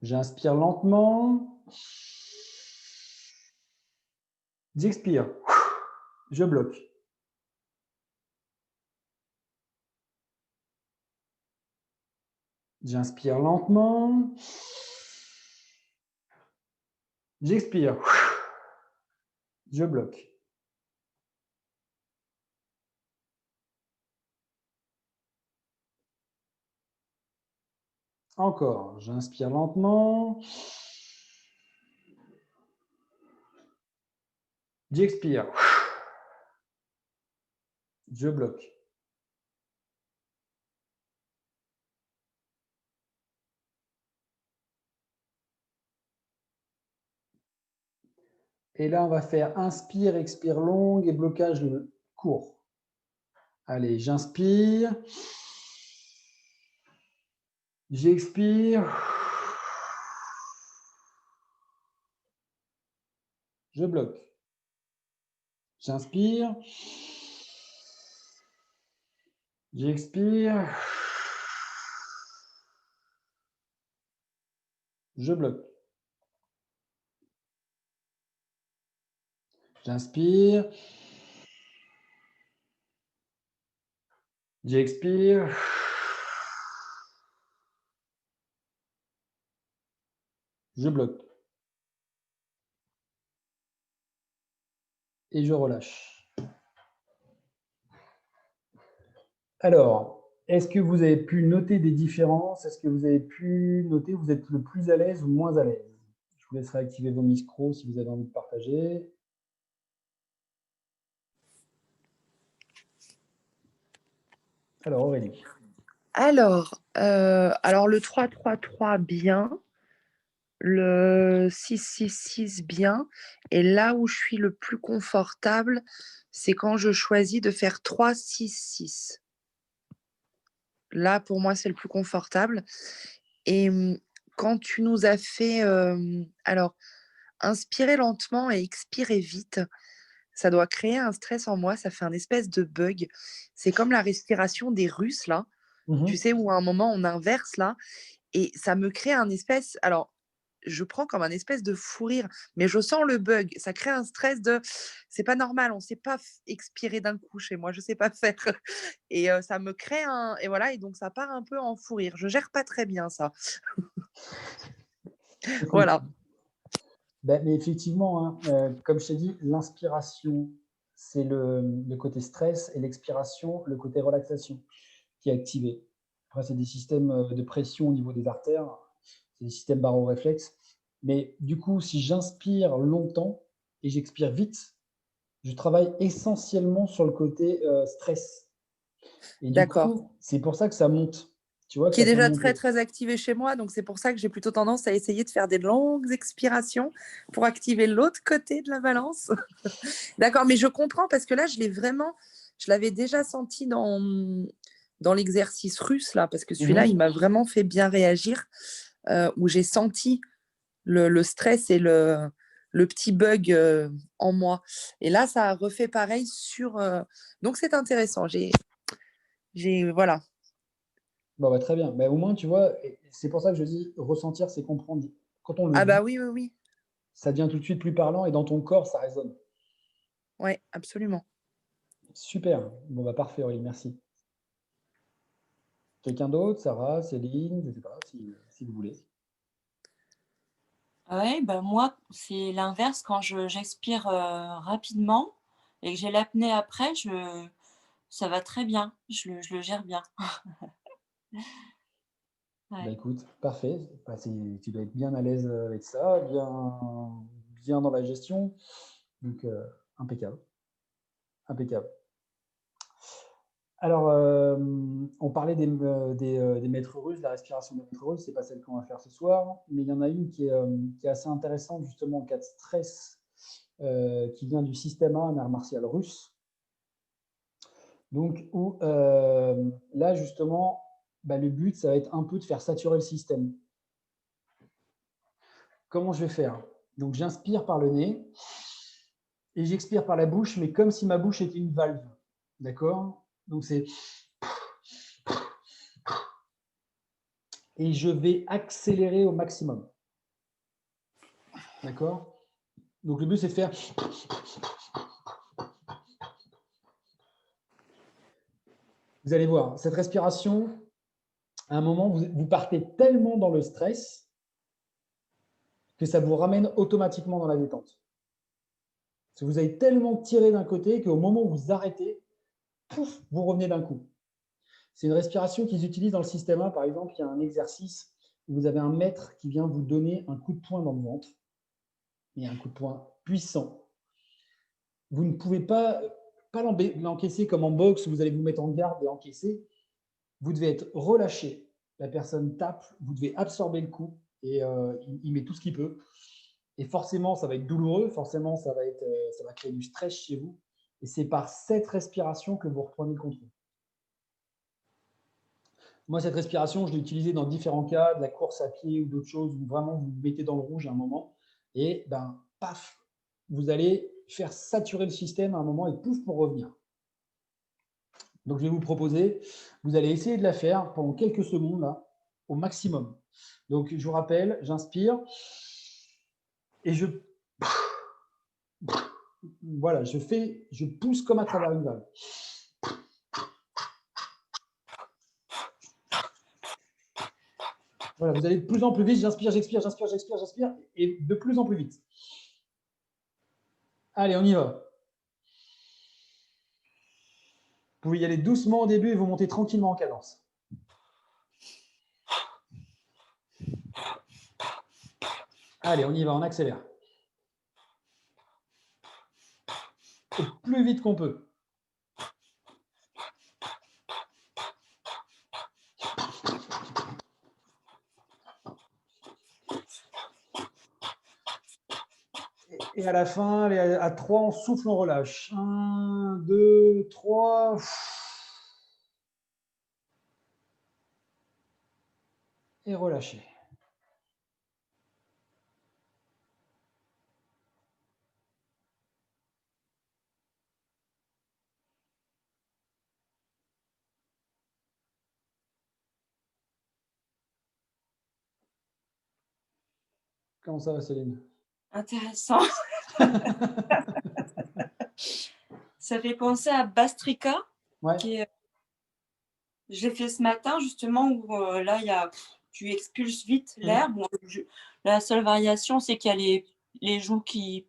J'inspire lentement. J'expire. Je bloque. J'inspire lentement. J'expire. Je bloque. Encore. J'inspire lentement. J'expire. Je bloque. Et là, on va faire inspire, expire longue et blocage court. Allez, j'inspire. J'expire. Je bloque. J'inspire. J'expire. Je bloque. J'inspire. J'expire. Je bloque. Et je relâche. Alors, est-ce que vous avez pu noter des différences? Est-ce que vous avez pu noter où vous êtes le plus à l'aise ou moins à l'aise? Je vous laisserai activer vos micros si vous avez envie de partager. Alors, Aurélie. Alors le 3-3-3 bien, le 6-6-6 bien. Et là où je suis le plus confortable, c'est quand je choisis de faire 3-6-6. Là, pour moi, c'est le plus confortable. Et quand tu nous as fait, alors, inspirer lentement et expirer vite, ça doit créer un stress en moi, ça fait un espèce de bug. C'est comme la respiration des Russes, là. Tu sais, où à un moment, on inverse, là, et ça me crée un espèce... Alors, je prends comme un espèce de fou rire, mais je sens le bug. Ça crée un stress de c'est pas normal, on ne sait pas expirer d'un coup chez moi, je ne sais pas faire. Et ça me crée un. Et voilà, et donc ça part un peu en fou rire. Je gère pas très bien ça. Écoute, Voilà. ben, mais effectivement, hein, comme je t'ai dit, l'inspiration, c'est le côté stress et l'expiration, le côté relaxation qui est activé. Après, c'est des systèmes de pression au niveau des artères, c'est des systèmes baroréflexes. Mais du coup, si j'inspire longtemps et j'expire vite, je travaille essentiellement sur le côté stress. Et du D'accord. coup, c'est pour ça que ça monte. Tu vois que Qui est ça peut déjà très, monter. très activé chez moi. Donc, c'est pour ça que j'ai plutôt tendance à essayer de faire des longues expirations pour activer l'autre côté de la balance. D'accord, mais je comprends parce que là, je l'avais déjà senti dans l'exercice russe, là, parce que celui-là, il m'a vraiment fait bien réagir, où j'ai senti le stress et le petit bug en moi. Et là, ça a refait pareil sur. Donc, c'est intéressant. Voilà. Bon, bah, très bien. Mais au moins, tu vois, c'est pour ça que je dis ressentir, c'est comprendre. Quand on le Ah, vit, bah oui, oui, oui. ça devient tout de suite plus parlant et dans ton corps, ça résonne. Ouais, absolument. Super. Bon, bah, parfait, Aurélie, merci. Quelqu'un d'autre, Sarah, Céline, je ne sais pas si vous voulez. Oui, ben moi, c'est l'inverse. Quand j'expire rapidement et que j'ai l'apnée après, ça va très bien. Je le gère bien. Bah Ouais. écoute, parfait. Bah, tu dois être bien à l'aise avec ça, bien dans la gestion. Donc, impeccable. Impeccable. Alors, on parlait des maîtres russes, de la respiration des maîtres russes, c'est pas celle qu'on va faire ce soir, mais il y en a une qui est assez intéressante justement en cas de stress, qui vient du système A, un art martial russe. Donc, où là justement, bah, le but, ça va être un peu de faire saturer le système. Comment je vais faire? Donc, j'inspire par le nez et j'expire par la bouche, mais comme si ma bouche était une valve. D'accord? Donc, c'est. Et je vais accélérer au maximum. D'accord? Donc, le but, c'est de faire. Vous allez voir, cette respiration, à un moment, vous partez tellement dans le stress que ça vous ramène automatiquement dans la détente. Parce que vous avez tellement tiré d'un côté qu'au moment où vous arrêtez, pouf, vous revenez d'un coup. C'est une respiration qu'ils utilisent dans le système A. Par exemple, il y a un exercice où vous avez un maître qui vient vous donner un coup de poing dans le ventre, et un coup de poing puissant. Vous ne pouvez pas l'encaisser comme en boxe où vous allez vous mettre en garde et encaisser. Vous devez être relâché. La personne tape, vous devez absorber le coup et il met tout ce qu'il peut. Et forcément, ça va être douloureux, forcément, ça va créer du stress chez vous. Et c'est par cette respiration que vous reprenez le contrôle. Moi, cette respiration, je l'ai utilisée dans différents cas, de la course à pied ou d'autres choses, où vraiment vous vous mettez dans le rouge à un moment. Et ben, paf, vous allez faire saturer le système à un moment et pouf pour revenir. Donc, je vais vous proposer, vous allez essayer de la faire pendant quelques secondes, là, au maximum. Donc, je vous rappelle, j'inspire et voilà, je pousse comme à travers une valve. Voilà, vous allez de plus en plus vite, j'inspire, j'expire, j'inspire, j'expire, j'inspire, et de plus en plus vite. Allez, on y va. Vous pouvez y aller doucement au début et vous montez tranquillement en cadence. Allez, on y va, on accélère. Au plus vite qu'on peut. Et à la fin, allez, à 3, on souffle, on relâche. 1, 2, 3. Et relâchez. Comment ça va, Céline? Intéressant. Ça fait penser à Bastrika, Ouais. qui est je l'ai fait ce matin justement où, là, il y a tu expulses vite Mmh. l'air. Bon, la seule variation, c'est qu'il y a les joues qui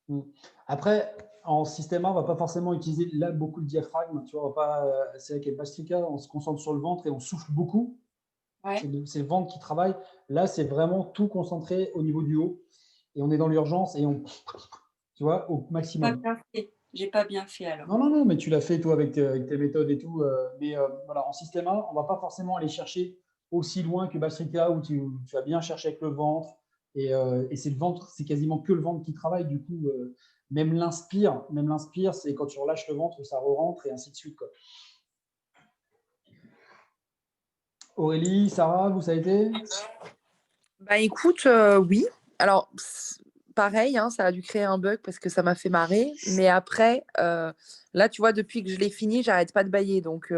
Mmh. Après, en système A, on va pas forcément utiliser là beaucoup le diaphragme, tu vois? On va pas, c'est vrai qu'avec Bastrika, on se concentre sur le ventre et on souffle beaucoup. ouais, C'est le ventre qui travaille. Là, c'est vraiment tout concentré au niveau du haut et on est dans l'urgence et on tu vois? Au pas maximum. bien fait. J'ai pas bien fait alors. Non, non, non, mais tu l'as fait toi avec tes méthodes et tout, mais voilà, en système A, on va pas forcément aller chercher aussi loin que Bastrika où tu vas bien chercher avec le ventre et c'est le ventre, c'est quasiment que le ventre qui travaille du coup, même l'inspire, c'est quand tu relâches le ventre, ça re-rentre et ainsi de suite, quoi. Aurélie, Sarah, vous, ça a été? Bah écoute, oui. Alors, pareil, hein, ça a dû créer un bug parce que ça m'a fait marrer. Mais après, là, tu vois, depuis que je l'ai fini, j'arrête pas de bâiller. Donc,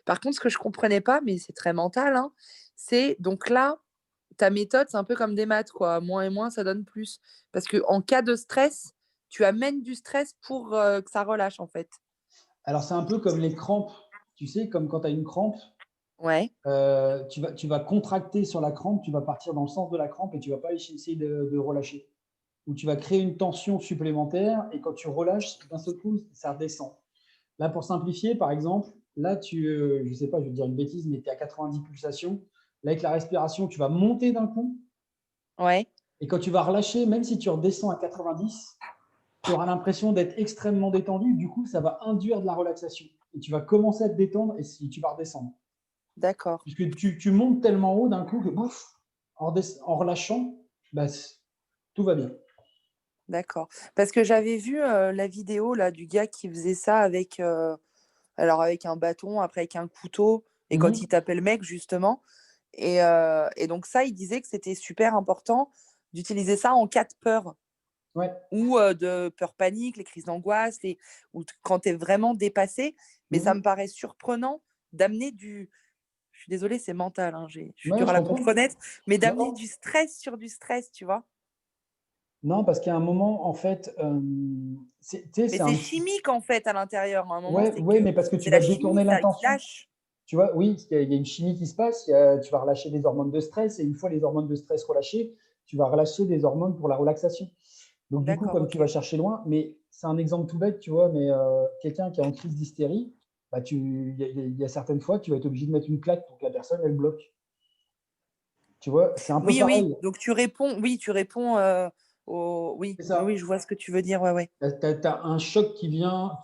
par contre, ce que je comprenais pas, mais c'est très mental, hein, c'est donc là, ta méthode, c'est un peu comme des maths, quoi. Moins et moins, ça donne plus. Parce que en cas de stress, tu amènes du stress pour que ça relâche, en fait. Alors, c'est un peu comme les crampes, tu sais, comme quand tu as une crampe, Ouais, tu vas contracter sur la crampe, tu vas partir dans le sens de la crampe et tu vas pas essayer de relâcher. Ou tu vas créer une tension supplémentaire et quand tu relâches, d'un seul coup, ça redescend. Là, pour simplifier, par exemple, là, je sais pas, je vais te dire une bêtise, mais tu es à 90 pulsations. Là, avec la respiration, tu vas monter d'un coup ouais, et quand tu vas relâcher, même si tu redescends à 90, tu auras l'impression d'être extrêmement détendu. Du coup, ça va induire de la relaxation et tu vas commencer à te détendre et si tu vas redescendre. d'accord. Puisque tu montes tellement haut d'un coup que bouf, en relâchant, bah, tout va bien. D'accord. Parce que j'avais vu la vidéo là, du gars qui faisait ça avec, alors avec un bâton, après avec un couteau, et quand il Mhm. tapait le mec, justement. Et donc ça, il disait que c'était super important d'utiliser ça en cas de peur Ouais. ou de peur panique, les crises d'angoisse, ou quand tu es vraiment dépassé. Mais ça Mhm. me paraît surprenant d'amener du... Je suis désolée, c'est mental, hein, je suis Ouais, dure je à la comprends. contreponnette, mais d'amener Non, du stress sur du stress, tu vois. non, parce qu'à un moment, en fait, tu sais, Mais c'est c'est un. chimique en fait à l'intérieur. À un moment, Ouais, c'est ouais, que mais parce que tu c'est vas la chimie détourner ça, qui l'intention. lâche. Tu vois, oui, il y a une chimie qui se passe, tu vas relâcher des hormones de stress, et une fois les hormones de stress relâchées, tu vas relâcher des hormones pour la relaxation. Donc, du coup, D'accord, comme tu ok. vas chercher loin, mais c'est un exemple tout bête, tu vois, mais quelqu'un qui est en crise d'hystérie, bah, il y a certaines fois, tu vas être obligé de mettre une claque pour que la personne, elle bloque. Tu vois, c'est un peu Oui, oui. pareil. Donc tu réponds au. Oui, C'est oui, ça. oui, je vois ce que tu veux dire. Ouais, ouais. Tu as un choc qui vient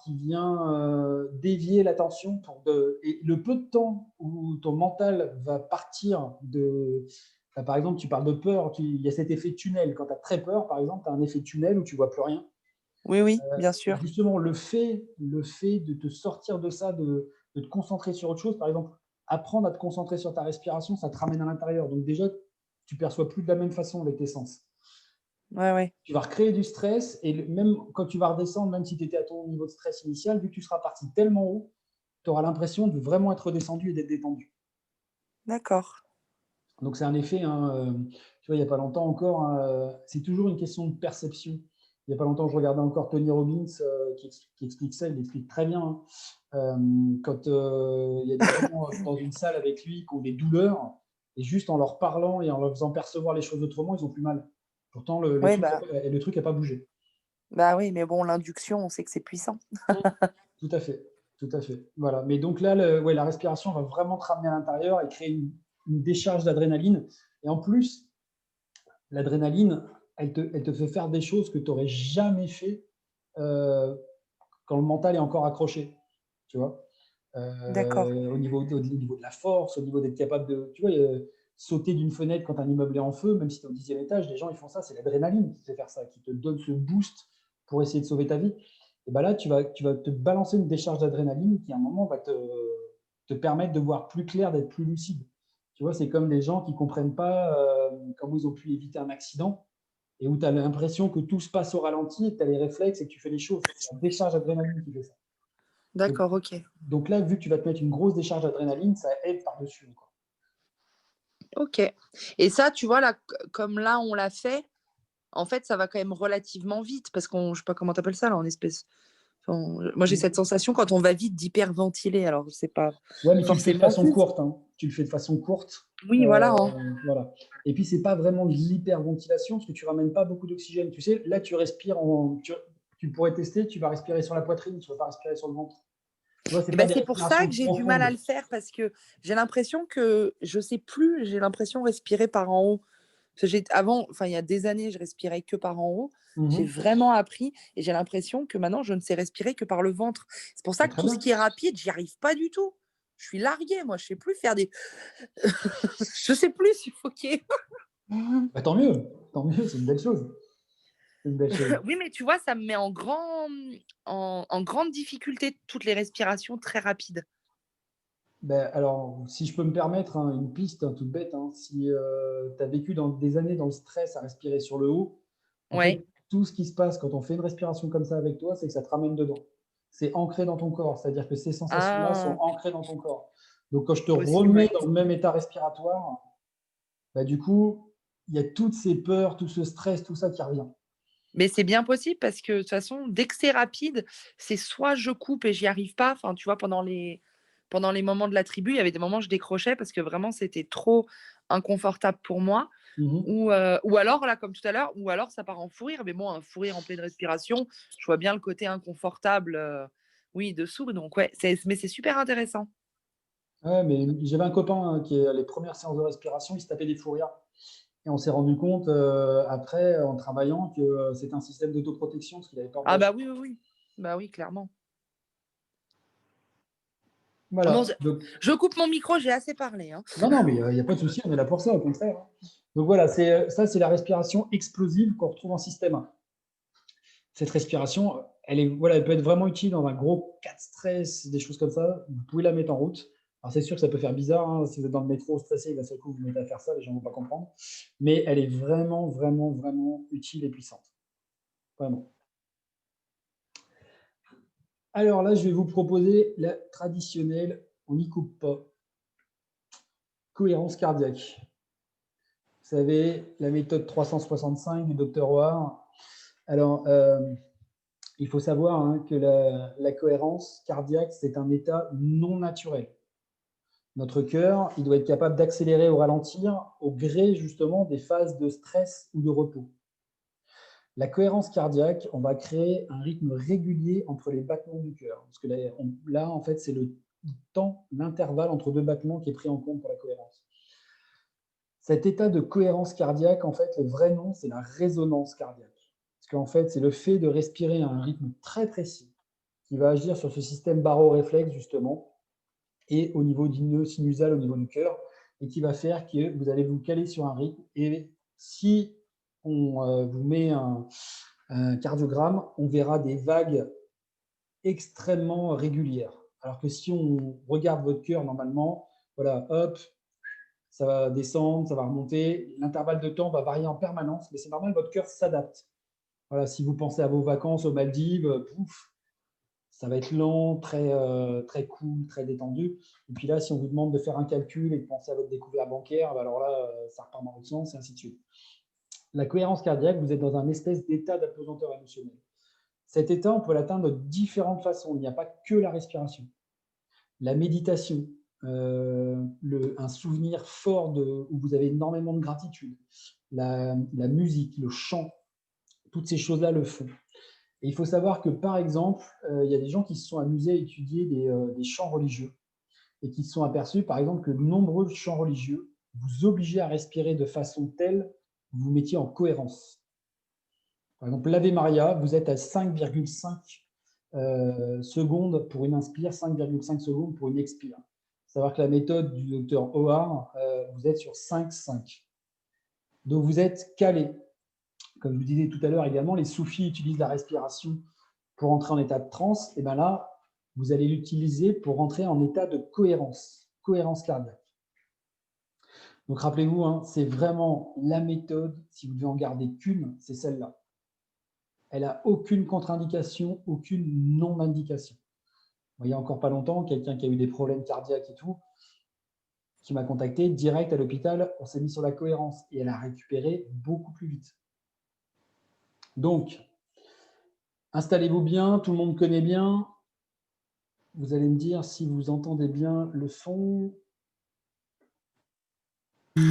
dévier l'attention et le peu de temps où ton mental va partir de. Par exemple, tu parles de peur, il y a cet effet tunnel. Quand tu as très peur, par exemple, tu as un effet tunnel où tu vois plus rien. Oui, oui, bien Et sûr. justement, le fait de te sortir de ça, de te concentrer sur autre chose, par exemple, apprendre à te concentrer sur ta respiration, ça te ramène à l'intérieur. Donc déjà, tu perçois plus de la même façon avec tes sens. Ouais, ouais. Tu vas recréer du stress et même quand tu vas redescendre, même si tu étais à ton niveau de stress initial, vu que tu seras parti tellement haut, tu auras l'impression de vraiment être redescendu et d'être détendu. D'accord. Donc c'est un effet, hein, tu vois, il n'y a pas longtemps encore, hein, c'est toujours une question de perception. Il n'y a pas longtemps, je regardais encore Tony Robbins qui explique ça, il l'explique très bien, hein. Quand il y a des gens dans une salle avec lui qui ont des douleurs, et juste en leur parlant et en leur faisant percevoir les choses autrement, ils ont plus mal. Pourtant, Ouais, le truc n'a pas bougé. bah oui, mais bon, l'induction, on sait que c'est puissant. Tout à fait, tout à fait. Voilà. Mais donc là, ouais, la respiration va vraiment te ramener à l'intérieur et créer une décharge d'adrénaline. Et en plus, l'adrénaline, elle te fait faire des choses que tu n'aurais jamais fait euh, quand le mental est encore accroché. Tu vois. D'accord. Au niveau de la force, au niveau d'être capable de, tu vois, sauter d'une fenêtre quand un immeuble est en feu, même si tu es au 10e étage, les gens ils font ça, c'est l'adrénaline qui te fait faire ça, qui te donne ce boost pour essayer de sauver ta vie. Et ben là, tu vas te balancer une décharge d'adrénaline qui à un moment va te permettre de voir plus clair, d'être plus lucide. Tu vois, c'est comme des gens qui ne comprennent pas comment ils ont pu éviter un accident et où tu as l'impression que tout se passe au ralenti et que tu as les réflexes et que tu fais les choses. C'est la décharge d'adrénaline qui fait ça. Donc, D'accord, ok. donc là, vu que tu vas te mettre une grosse décharge d'adrénaline, ça aide par-dessus encore. Ok. Et ça, tu vois, là, comme là, on l'a fait, en fait, ça va quand même relativement vite parce qu'on, je sais pas comment t'appelles ça, là, en espèce. Enfin, moi, j'ai cette sensation quand on va vite d'hyperventiler. Alors, c'est pas Ouais, mais tu le fais de forcément façon vite. courte, hein. Tu le fais de façon courte. Oui, voilà. Hein. Voilà. Et puis, c'est pas vraiment de l'hyperventilation parce que tu ramènes pas beaucoup d'oxygène. Tu sais, là, tu respires tu pourrais tester, tu vas respirer sur la poitrine, tu vas pas respirer sur le ventre. Tu vois, c'est Eh pas ben, des c'est pour ça respirations que j'ai du mal à profondes. le faire parce que j'ai l'impression que je sais plus, j'ai l'impression respirer par en haut. Parce que avant, enfin, il y a des années, je respirais que par en haut. J'ai Mhm. vraiment appris et j'ai l'impression que maintenant, je ne sais respirer que par le ventre. C'est pour ça C'est que très tout ce bien. qui est rapide, j'y arrive pas du tout. Je suis larguée, moi, je sais plus faire des. Je sais plus suffoquer. Bah, tant mieux, c'est une belle chose. C'est une belle chose. Oui, mais tu vois, ça me met en grande difficulté toutes les respirations très rapides. Ben, alors, si je peux me permettre hein, une piste toute bête, hein, si tu as vécu des années dans le stress à respirer sur le haut, en Ouais. fait, tout ce qui se passe quand on fait une respiration comme ça avec toi, c'est que ça te ramène dedans. C'est ancré dans ton corps, c'est-à-dire que ces sensations-là sont Ah, ancrées dans ton corps. Donc, quand je te possible, remets ouais. dans le même état respiratoire, bah, du coup, il y a toutes ces peurs, tout ce stress, tout ça qui revient. Mais c'est bien possible parce que de toute façon, dès que c'est rapide, c'est soit je coupe et j'y arrive pas. Enfin, tu vois, pendant les moments de la tribu, il y avait des moments où je décrochais parce que vraiment c'était trop inconfortable pour moi. Mhm. Ou alors, là, comme tout à l'heure, ou alors ça part en fou rire. Mais bon, un fou rire en pleine respiration, je vois bien le côté inconfortable, oui, dessous. Donc, ouais, mais c'est super intéressant. Ouais, mais j'avais un copain hein, qui, à les premières séances de respiration, il se tapait des fous rires. Et on s'est rendu compte après, en travaillant, que c'était un système d'autoprotection parce qu'il avait peur de Ah, bah lâcher. oui, oui, oui. Bah oui, clairement. Bon, Voilà. Donc, je coupe mon micro, j'ai assez parlé. Hein. non, non, mais il n'y a pas de souci, on est là pour ça, au contraire. Hein. Donc voilà, ça, c'est la respiration explosive qu'on retrouve en système 1. Cette respiration, voilà, elle peut être vraiment utile dans un gros cas de stress, des choses comme ça. Vous pouvez la mettre en route. Alors, c'est sûr que ça peut faire bizarre. Hein, si vous êtes dans le métro stressé, d'un seul coup, vous vous mettez à faire ça, les gens ne vont pas comprendre. Mais elle est vraiment, vraiment, vraiment utile et puissante. Vraiment. Alors là, je vais vous proposer la traditionnelle, on n'y coupe pas, cohérence cardiaque. Vous savez, la méthode 365 du docteur Ouar. Alors, il faut savoir hein, que la cohérence cardiaque, c'est un état non naturel. Notre cœur, il doit être capable d'accélérer ou ralentir au gré justement des phases de stress ou de repos. La cohérence cardiaque, on va créer un rythme régulier entre les battements du cœur. Parce que là en fait, c'est le temps, l'intervalle entre deux battements qui est pris en compte pour la cohérence. Cet état de cohérence cardiaque, en fait, le vrai nom, c'est la résonance cardiaque. Parce qu'en fait, c'est le fait de respirer à un rythme très précis qui va agir sur ce système baroréflexe, justement, et au niveau du nœud sinusal, au niveau du cœur, et qui va faire que vous allez vous caler sur un rythme. Et si on vous met un cardiogramme, on verra des vagues extrêmement régulières. Alors que si on regarde votre cœur normalement, voilà, hop, ça va descendre, ça va remonter, l'intervalle de temps va varier en permanence, mais c'est normal, votre cœur s'adapte. Voilà, si vous pensez à vos vacances aux Maldives, pouf, ça va être lent, très cool, très détendu. Et puis là, si on vous demande de faire un calcul et de penser à votre découvert bancaire, alors là, ça repart dans l'autre sens, et ainsi de suite. La cohérence cardiaque, vous êtes dans un espèce d'état d'apesanteur émotionnelle. Cet état, on peut l'atteindre de différentes façons. Il n'y a pas que la respiration. La méditation, un souvenir fort où vous avez énormément de gratitude, la musique, le chant, toutes ces choses-là le font. Et il faut savoir que, par exemple, il y a des gens qui se sont amusés à étudier des chants religieux et qui se sont aperçus, par exemple, que de nombreux chants religieux vous obligeaient à respirer de façon telle que vous vous mettiez en cohérence. Par exemple, l'Ave Maria, vous êtes à 5,5 secondes pour une inspire, 5,5 secondes pour une expire. Savoir que la méthode du docteur O'Hare, vous êtes sur 5,5. Donc vous êtes calé. Comme je vous disais tout à l'heure également, les soufis utilisent la respiration pour entrer en état de transe. Et bien là, vous allez l'utiliser pour entrer en état de cohérence cardiaque. Donc rappelez-vous, hein, c'est vraiment la méthode, si vous devez en garder qu'une, c'est celle-là. Elle n'a aucune contre-indication, aucune non-indication. Il n'y a encore pas longtemps, quelqu'un qui a eu des problèmes cardiaques et tout, qui m'a contacté direct à l'hôpital. On s'est mis sur la cohérence et elle a récupéré beaucoup plus vite. Donc, installez-vous bien, tout le monde connaît bien. Vous allez me dire si vous entendez bien le son. Est-ce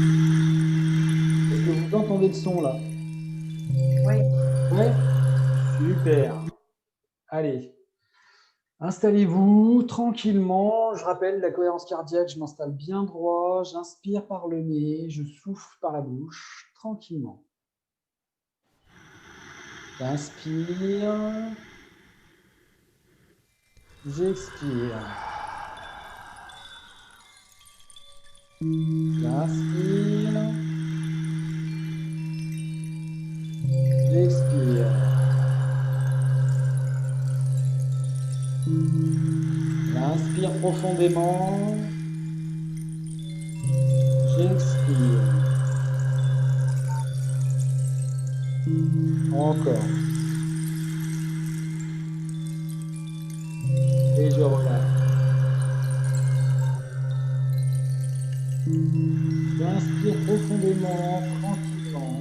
que vous entendez le son là? Oui. Ouais. Super. Allez. Installez-vous tranquillement. Je rappelle la cohérence cardiaque, je m'installe bien droit, j'inspire par le nez, je souffle par la bouche, tranquillement. J'inspire. J'expire. J'inspire. J'expire. J'inspire profondément. J'expire. Encore. Et je relâche. J'inspire profondément, tranquillement.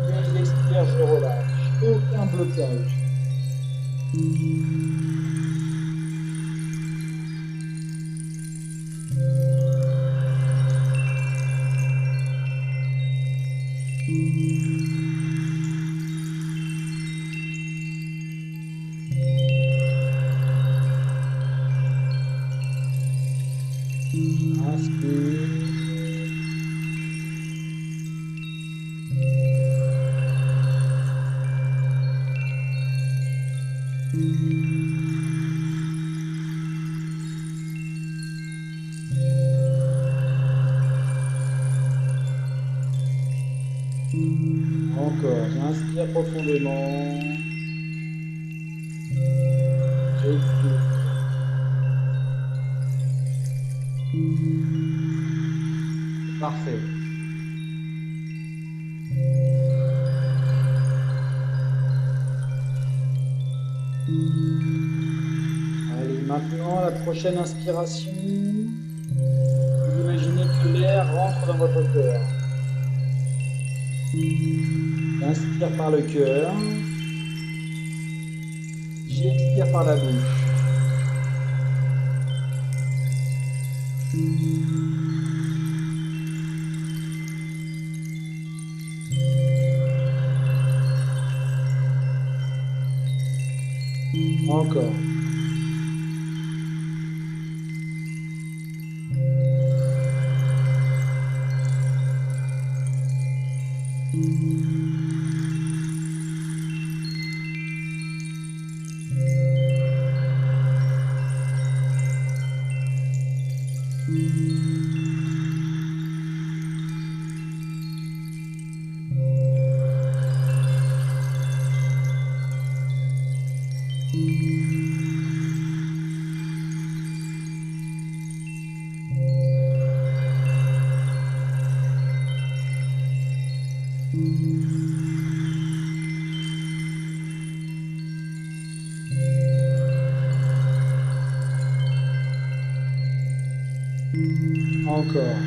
Et j'expire, je relâche. Aucun blocage. Encore, j'inspire profondément. J'expire. Parfait. Allez, maintenant, la prochaine inspiration. Vous imaginez que l'air rentre dans votre cœur. J'inspire par le cœur. J'expire par la bouche. Encore. Encore.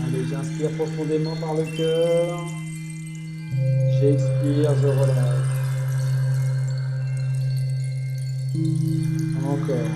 Allez, j'inspire profondément par le cœur. J'expire, je relâche. Encore.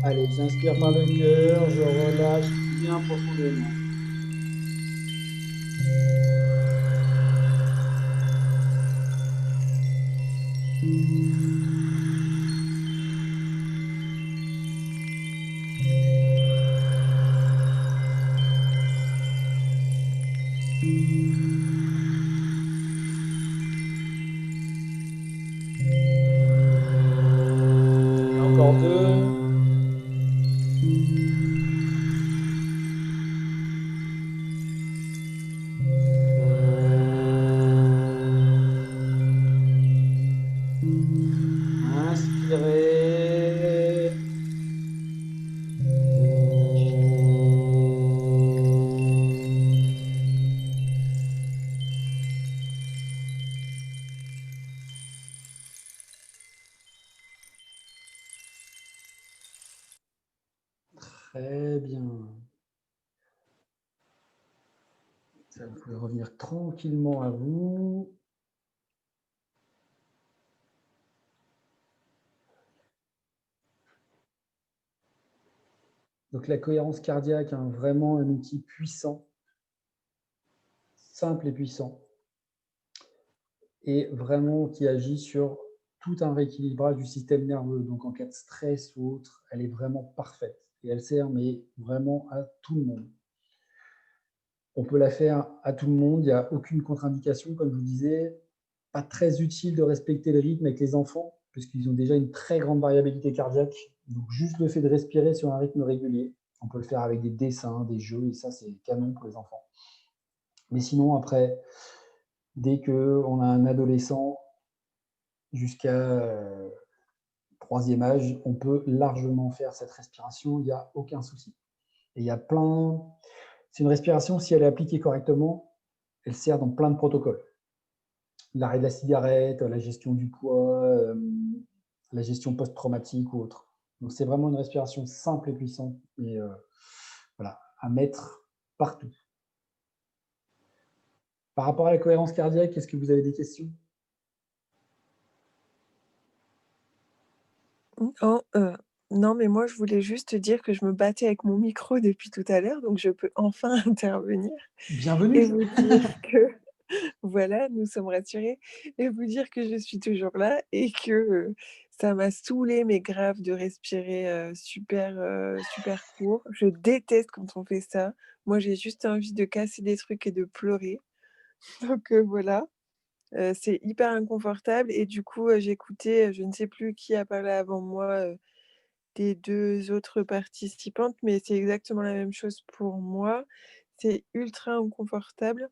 Allez, j'inspire par le cœur, je relâche bien profondément. Encore deux. Inspirez. Très bien. Ça, vous pouvez revenir tranquillement à vous. Donc la cohérence cardiaque, hein, vraiment un outil puissant, simple et puissant, et vraiment qui agit sur tout un rééquilibrage du système nerveux. Donc en cas de stress ou autre, elle est vraiment parfaite. Et elle sert mais vraiment à tout le monde. On peut la faire à tout le monde, il n'y a aucune contre-indication, comme je vous disais. Pas très utile de respecter le rythme avec les enfants, puisqu'ils ont déjà une très grande variabilité cardiaque. Donc juste le fait de respirer sur un rythme régulier. On peut le faire avec des dessins, des jeux, et ça c'est canon pour les enfants. Mais sinon, après, dès qu'on a un adolescent jusqu'à troisième âge, on peut largement faire cette respiration, il n'y a aucun souci. Et il y a plein... C'est une respiration, si elle est appliquée correctement, elle sert dans plein de protocoles. L'arrêt de la cigarette, la gestion du poids, la gestion post-traumatique ou autre. Donc c'est vraiment une respiration simple et puissante et voilà, à mettre partout. Par rapport à la cohérence cardiaque, est-ce que vous avez des questions? Oh, non, mais moi, je voulais juste te dire que je me battais avec mon micro depuis tout à l'heure, donc je peux enfin intervenir et Bienvenue. vous dire que voilà, nous sommes rassurés et vous dire que je suis toujours là et que, ça m'a saoulée, mais grave, de respirer, super court. Je déteste quand on fait ça. Moi, j'ai juste envie de casser des trucs et de pleurer. Donc voilà, c'est hyper inconfortable et du coup, j'écoutais, je ne sais plus qui a parlé avant moi, des 2 autres participantes, mais c'est exactement la même chose pour moi. C'est ultra inconfortable.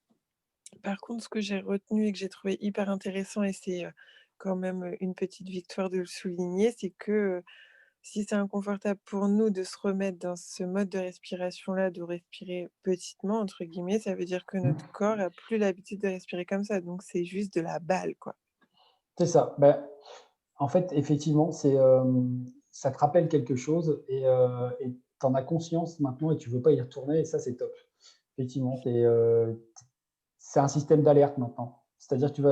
Par contre, ce que j'ai retenu et que j'ai trouvé hyper intéressant et c'est, quand même, une petite victoire de le souligner, c'est que, si c'est inconfortable pour nous de se remettre dans ce mode de respiration-là, de respirer «petitement» entre guillemets, ça veut dire que notre corps a plus l'habitude de respirer comme ça, donc c'est juste de la balle, quoi. C'est ça. Ben, en fait, effectivement, ça te rappelle quelque chose et tu en as conscience maintenant et tu ne veux pas y retourner et ça, c'est top. Effectivement, c'est un système d'alerte maintenant. C'est-à-dire que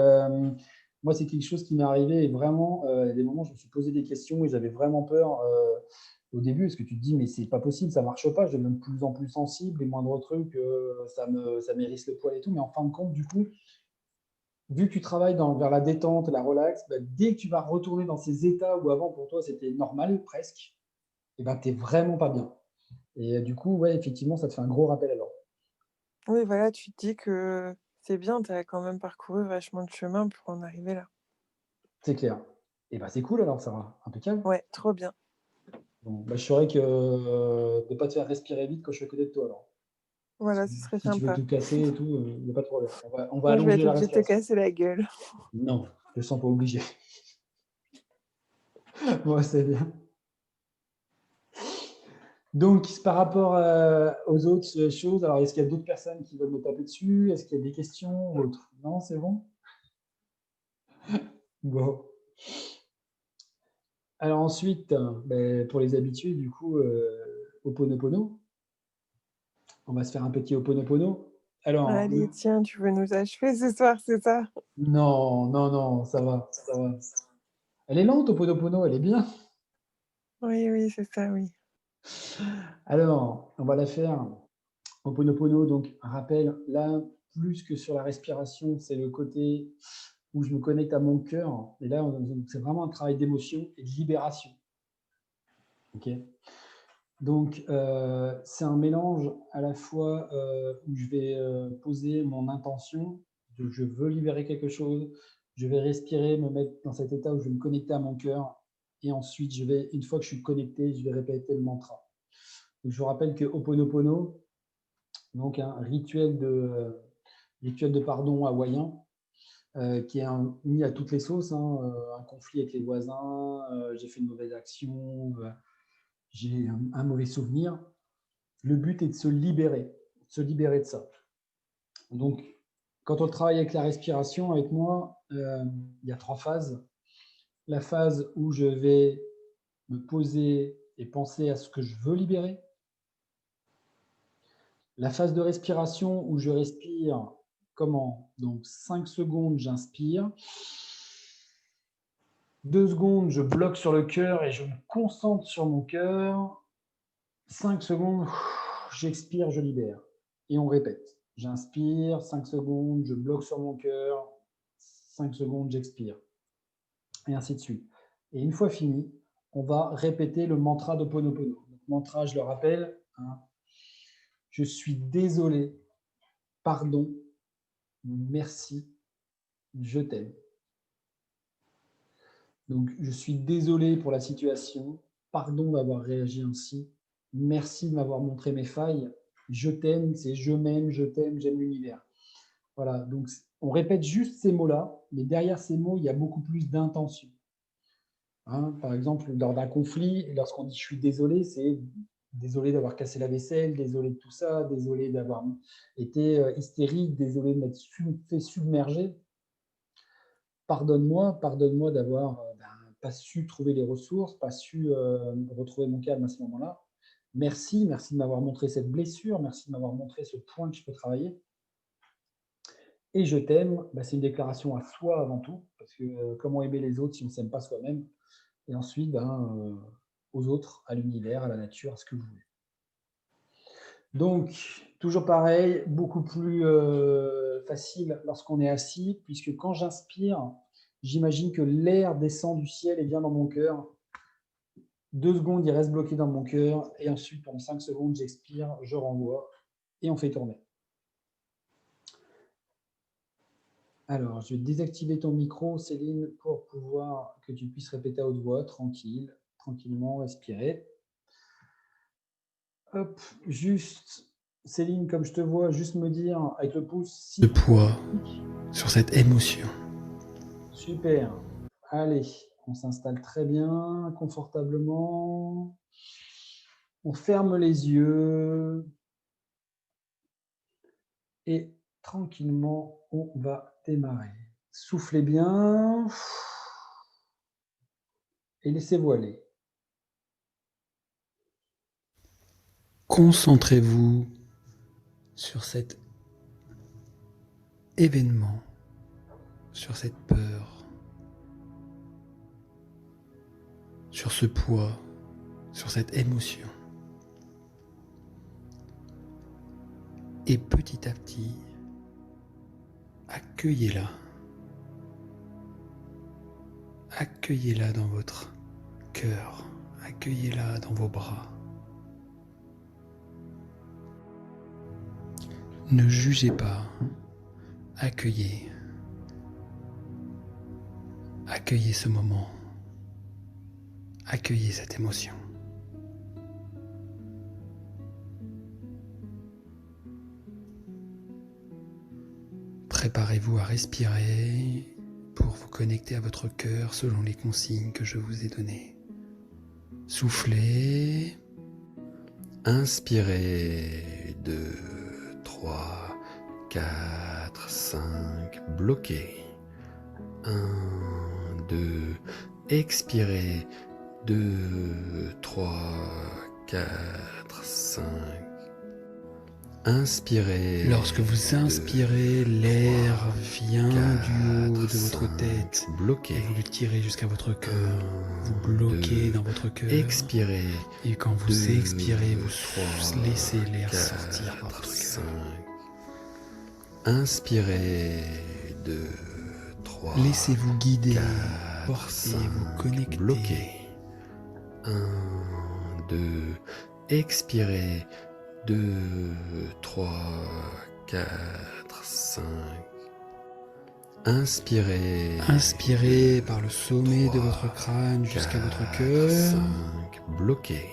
moi, c'est quelque chose qui m'est arrivé et vraiment, il y a des moments où je me suis posé des questions et j'avais vraiment peur au début parce que tu te dis, mais c'est pas possible, ça marche pas, je deviens de plus en plus sensible, les moindres trucs, ça m'hérisse le poil et tout. Mais en fin de compte, du coup, vu que tu travailles vers la détente, la relax, bah, dès que tu vas retourner dans ces états où avant pour toi c'était normal presque, et ben, tu es vraiment pas bien. Et du coup, ouais, effectivement, ça te fait un gros rappel alors. Oui, voilà, tu te dis que c'est bien, tu as quand même parcouru vachement de chemin pour en arriver là. C'est clair. Et ben, c'est cool alors, Sarah. Impeccable. Ouais, trop bien. Bon, bah, je saurais que de pas te faire respirer vite quand je suis à côté de toi alors. Voilà, Si, ce serait si tu veux sympa. tout casser et tout, il n'y a pas de problème. On va Moi, je vais allonger être la obligée de te respiration. casser la gueule. Non, je ne sens pas obligé. Moi, c'est bien. Donc, par rapport aux autres choses, alors est-ce qu'il y a d'autres personnes qui veulent me taper dessus? Est-ce qu'il y a des questions ou autres? Non, c'est bon? Bon. Alors ensuite, ben, pour les habitués, du coup, Ho'oponopono. On va se faire un petit Ho'oponopono. Alors, Allez, tiens, tu veux nous achever ce soir, c'est ça? non, non, non, ça va, ça va. Elle est lente, Ho'oponopono, elle est bien. Oui, oui, c'est ça, oui. Alors, on va la faire. Ho'oponopono, donc, rappel, là, plus que sur la respiration, c'est le côté où je me connecte à mon cœur. Et là, c'est vraiment un travail d'émotion et de libération. Ok. Donc, c'est un mélange à la fois où je vais poser mon intention, de je veux libérer quelque chose, je vais respirer, me mettre dans cet état où je vais me connecter à mon cœur, et ensuite, une fois que je suis connecté, je vais répéter le mantra. Donc, je vous rappelle que Ho'oponopono, donc un rituel de pardon hawaïen, qui est mis à toutes les sauces, hein, un conflit avec les voisins, j'ai fait une mauvaise action, j'ai un mauvais souvenir. Le but est de se libérer de ça. Donc, quand on travaille avec la respiration, avec moi, il y a 3 phases. La phase où je vais me poser et penser à ce que je veux libérer. La phase de respiration où je respire comment? Donc 5 secondes, j'inspire. 2 secondes, je bloque sur le cœur et je me concentre sur mon cœur. 5 secondes, j'expire, je libère. Et on répète. J'inspire, 5 secondes, je bloque sur mon cœur. 5 secondes, j'expire. Et ainsi de suite. Et une fois fini, on va répéter le mantra d'Ho'oponopono. Le mantra, je le rappelle, hein, je suis désolé, pardon, merci, je t'aime. Donc, je suis désolé pour la situation, pardon d'avoir réagi ainsi, merci de m'avoir montré mes failles, je t'aime, c'est je m'aime, je t'aime, j'aime l'univers. Voilà, donc on répète juste ces mots-là, mais derrière ces mots, il y a beaucoup plus d'intention. Hein, par exemple, lors d'un conflit, lorsqu'on dit je suis désolé, c'est désolé d'avoir cassé la vaisselle, désolé de tout ça, désolé d'avoir été hystérique, désolé de m'être fait submerger. Pardonne-moi d'avoir pas su trouver les ressources, pas su retrouver mon calme à ce moment-là. Merci de m'avoir montré cette blessure, merci de m'avoir montré ce point que je peux travailler. Et je t'aime, c'est une déclaration à soi avant tout, parce que comment aimer les autres si on ne s'aime pas soi-même? Et ensuite, aux autres, à l'univers, à la nature, à ce que vous voulez. Donc, toujours pareil, beaucoup plus facile lorsqu'on est assis, puisque quand j'inspire, j'imagine que l'air descend du ciel et vient dans mon cœur. 2 secondes, il reste bloqué dans mon cœur, et ensuite, pendant 5 secondes, j'expire, je renvoie, et on fait tourner. Alors, je vais désactiver ton micro, Céline, pour pouvoir que tu puisses répéter à haute voix, tranquillement, respirer. Hop, juste, Céline, comme je te vois, juste me dire avec le pouce si de poids sur cette émotion. Super. Allez, on s'installe très bien, confortablement. On ferme les yeux. Et tranquillement, on va démarrer. Soufflez bien. Et laissez-vous aller. Concentrez-vous sur cet événement, sur cette peur, sur ce poids, sur cette émotion. Et petit à petit, accueillez-la. Accueillez-la dans votre cœur, accueillez-la dans vos bras. Ne jugez pas, accueillez. Accueillez ce moment, accueillez cette émotion. Préparez-vous à respirer pour vous connecter à votre cœur selon les consignes que je vous ai données. Soufflez, inspirez, 2, 3, 4, 5, bloquez. 1, 2, expirez, 2, 3, 4, 5. Inspirez. Lorsque vous inspirez, l'air vient du haut de votre tête. Bloquez. Et vous le tirez jusqu'à votre cœur. Vous bloquez dans votre cœur. Expirez. Et quand vous expirez, vous laissez l'air sortir par votre cœur. Inspirez. 2, 3. 3, laissez-vous guider, 4, porter, 5, vous connecter. Bloquez. 1, 2, expirez. 2, 3, 4, 5. Inspirez. Inspirez par le sommet 3, de votre crâne jusqu'à votre cœur. 5, bloquez.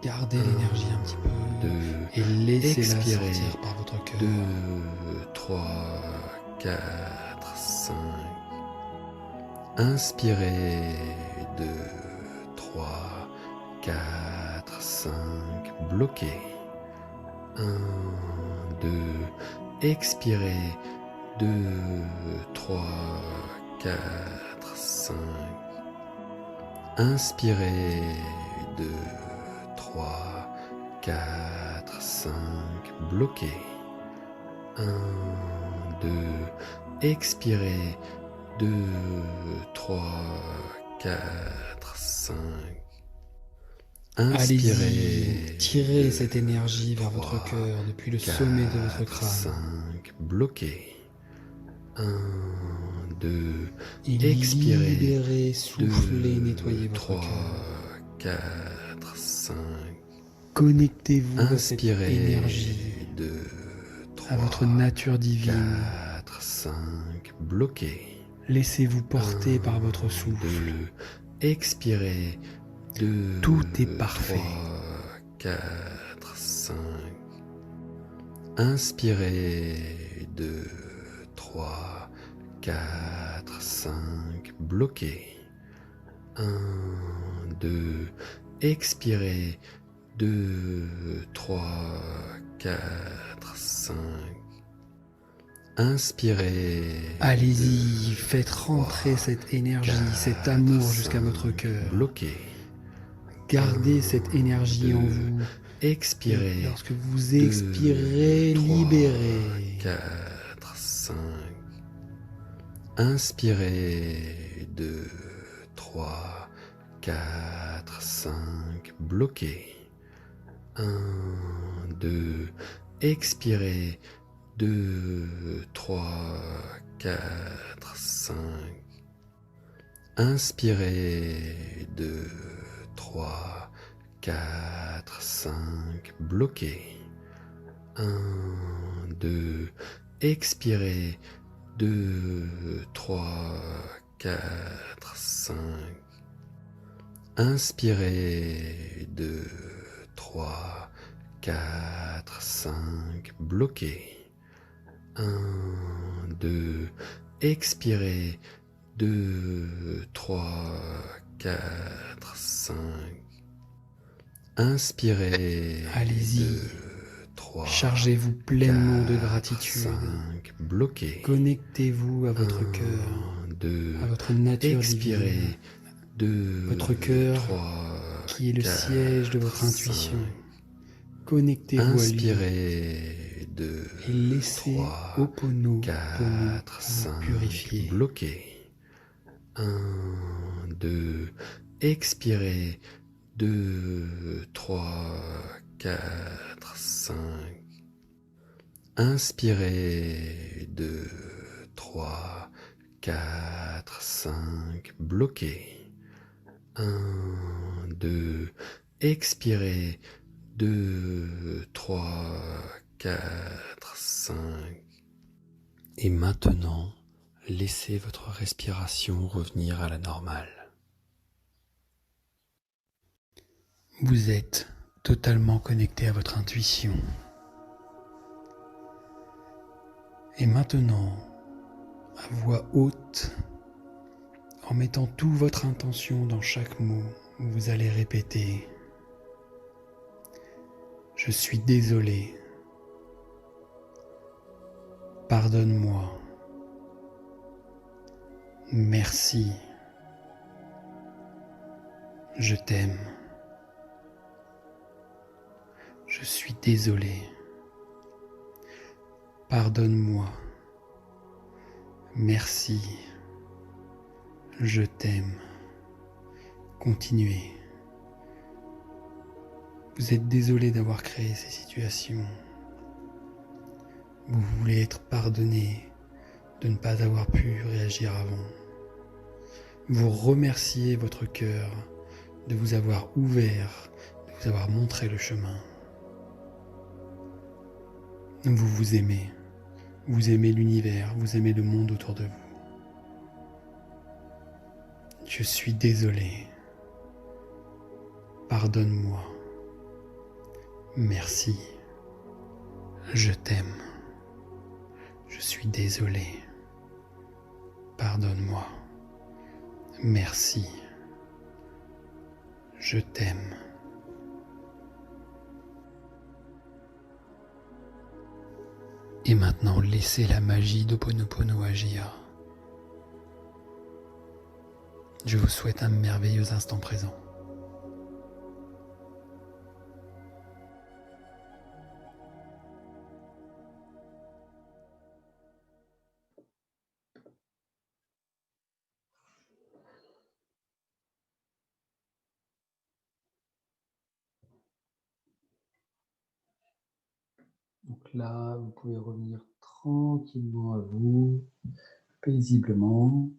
Gardez l'énergie un petit peu 2, et laissez-la sortir par votre cœur. 2, 3, 4, 5. Inspirez. 2, 3, 4, 5. Bloquez. 1, 2, expirez. 2, 3, 4, 5. Inspirez. 2, 3, 4, 5. Bloquez. 1, 2, expirez. 2, 3, 4, 5. Inspirez. Allez-y, tirez cette énergie vers votre cœur depuis le sommet de votre crâne. 5, bloquez. 1, 2, expirez. Libérez, soufflez, nettoyez votre cœur. 4, 5. Connectez-vous à cette énergie, 2, 3, à votre nature divine. 4, 5, bloquez. Laissez-vous porter par votre souffle. 2, expirez. 2, tout est parfait. 3, 4, 5. Inspirez. 2, 3, 4, 5. Bloquez. 1, 2, expirez. 2, 3, 4, 5. Inspirez. Allez-y, faites rentrer cette énergie, 4, cet amour 5, jusqu'à votre cœur. Bloquez. Gardez cette énergie en vous. Expirez. Et lorsque vous expirez, 2, 3, libérez. 4, 5. Inspirez. 2, 3, 4, 5. Bloquez. 1, 2, expirez. 2, 3, 4, 5. Inspirez. 2, 3, 4, 5. Bloquez. 1, 2, expirez. 2, 3, 4, 5. Inspirez. 2, 3, 4, 5. Bloquez. 1, 2, expirez. 2, 3, 4, 5. Inspirez. Allez-y. 3, chargez-vous pleinement 4, de gratitude. 5, bloquez. Connectez-vous à votre cœur, 2, à votre nature expirez. Divine. 2, votre cœur 3, qui est le 4, siège de votre 5. Intuition. Connectez-vous inspirez, à lui. 2, et laissez 3, Ho'oponopono 4, 5, purifier. Bloquez. 1, 2, expirez. 2, 3, 4, 5. Inspirez. 2, 3, 4, 5. Bloquez. 1, 2, expirez. 2, 3, 4, 5. Et maintenant, laissez votre respiration revenir à la normale. Vous êtes totalement connecté à votre intuition. Et maintenant, à voix haute, en mettant toute votre intention dans chaque mot, vous allez répéter « Je suis désolé. Pardonne-moi. Merci. Je t'aime. Je suis désolé. Pardonne-moi. Merci. Je t'aime. » Continuez. Vous êtes désolé d'avoir créé ces situations. Vous voulez être pardonné de ne pas avoir pu réagir avant. Vous remerciez votre cœur de vous avoir ouvert, de vous avoir montré le chemin. Vous vous aimez l'univers, vous aimez le monde autour de vous. Je suis désolé. Pardonne-moi. Merci. Je t'aime. Je suis désolé. Pardonne-moi. Merci. Je t'aime. Et maintenant, laissez la magie d'Ho'oponopono agir. Je vous souhaite un merveilleux instant présent. Donc là, vous pouvez revenir tranquillement à vous, paisiblement.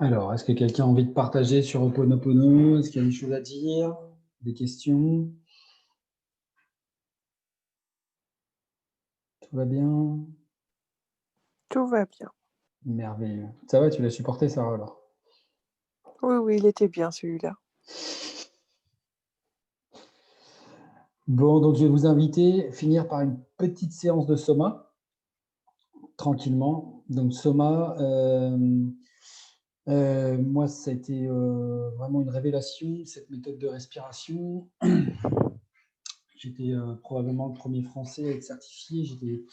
Alors, est-ce que quelqu'un a envie de partager sur Ho'oponopono? Est-ce qu'il y a des choses à dire? Des questions? Tout va bien? Tout va bien. Merveilleux. Ça va, tu l'as supporté, Sarah, alors? Oui, il était bien celui-là. Bon, donc je vais vous inviter, finir par une petite séance de soma, tranquillement. Donc soma, moi, ça a été vraiment une révélation, cette méthode de respiration. J'étais probablement le premier Français à être certifié. J'ai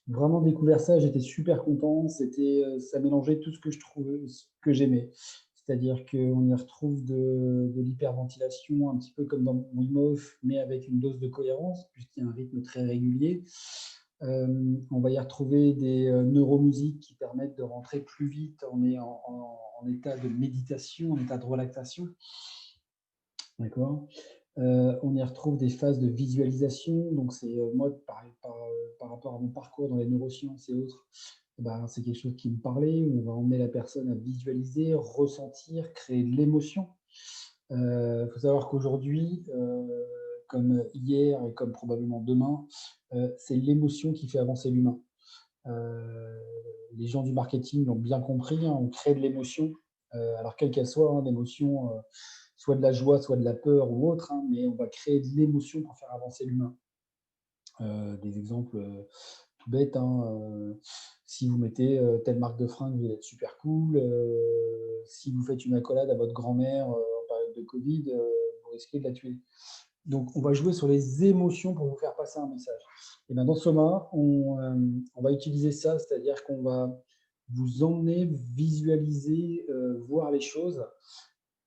vraiment découvert ça, j'étais super content. Ça mélangeait tout ce que je trouvais, ce que j'aimais. C'est-à-dire qu'on y retrouve de l'hyperventilation, un petit peu comme dans Wim Hof, mais avec une dose de cohérence, puisqu'il y a un rythme très régulier. On va y retrouver des neuromusiques qui permettent de rentrer plus vite en état de méditation, en état de relaxation. D'accord. On y retrouve des phases de visualisation. Donc, c'est moi, par rapport à mon parcours dans les neurosciences et autres, c'est quelque chose qui me parlait, où on va emmener la personne à visualiser, ressentir, créer de l'émotion. Il faut savoir qu'aujourd'hui, comme hier et comme probablement demain, c'est l'émotion qui fait avancer l'humain. Les gens du marketing l'ont bien compris, hein, on crée de l'émotion, alors quelle qu'elle soit, hein, l'émotion, soit de la joie, soit de la peur ou autre, hein, mais on va créer de l'émotion pour faire avancer l'humain. Des exemples tout bêtes, hein, si vous mettez telle marque de fringues, vous allez être super cool. Si vous faites une accolade à votre grand-mère en période de Covid, vous risquez de la tuer. Donc, on va jouer sur les émotions pour vous faire passer un message. Et bien, dans Soma, on va utiliser ça, c'est-à-dire qu'on va vous emmener, visualiser, voir les choses,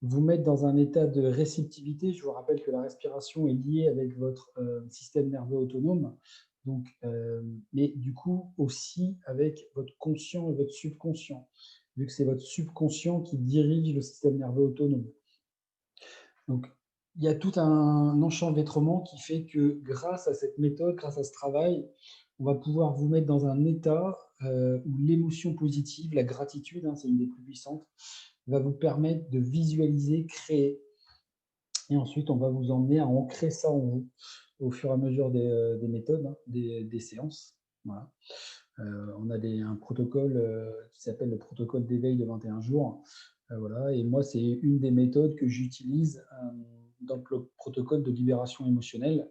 vous mettre dans un état de réceptivité. Je vous rappelle que la respiration est liée avec votre système nerveux autonome, donc, mais du coup aussi avec votre conscient et votre subconscient, vu que c'est votre subconscient qui dirige le système nerveux autonome. Donc, il y a tout un enchevêtrement qui fait que grâce à cette méthode, grâce à ce travail, on va pouvoir vous mettre dans un état où l'émotion positive, la gratitude, hein, c'est une des plus puissantes, va vous permettre de visualiser, créer. Et ensuite, on va vous emmener à ancrer ça en vous au fur et à mesure des méthodes, hein, des séances. Voilà. On a un protocole qui s'appelle le protocole d'éveil de 21 jours. Voilà. Et moi, c'est une des méthodes que j'utilise dans le protocole de libération émotionnelle.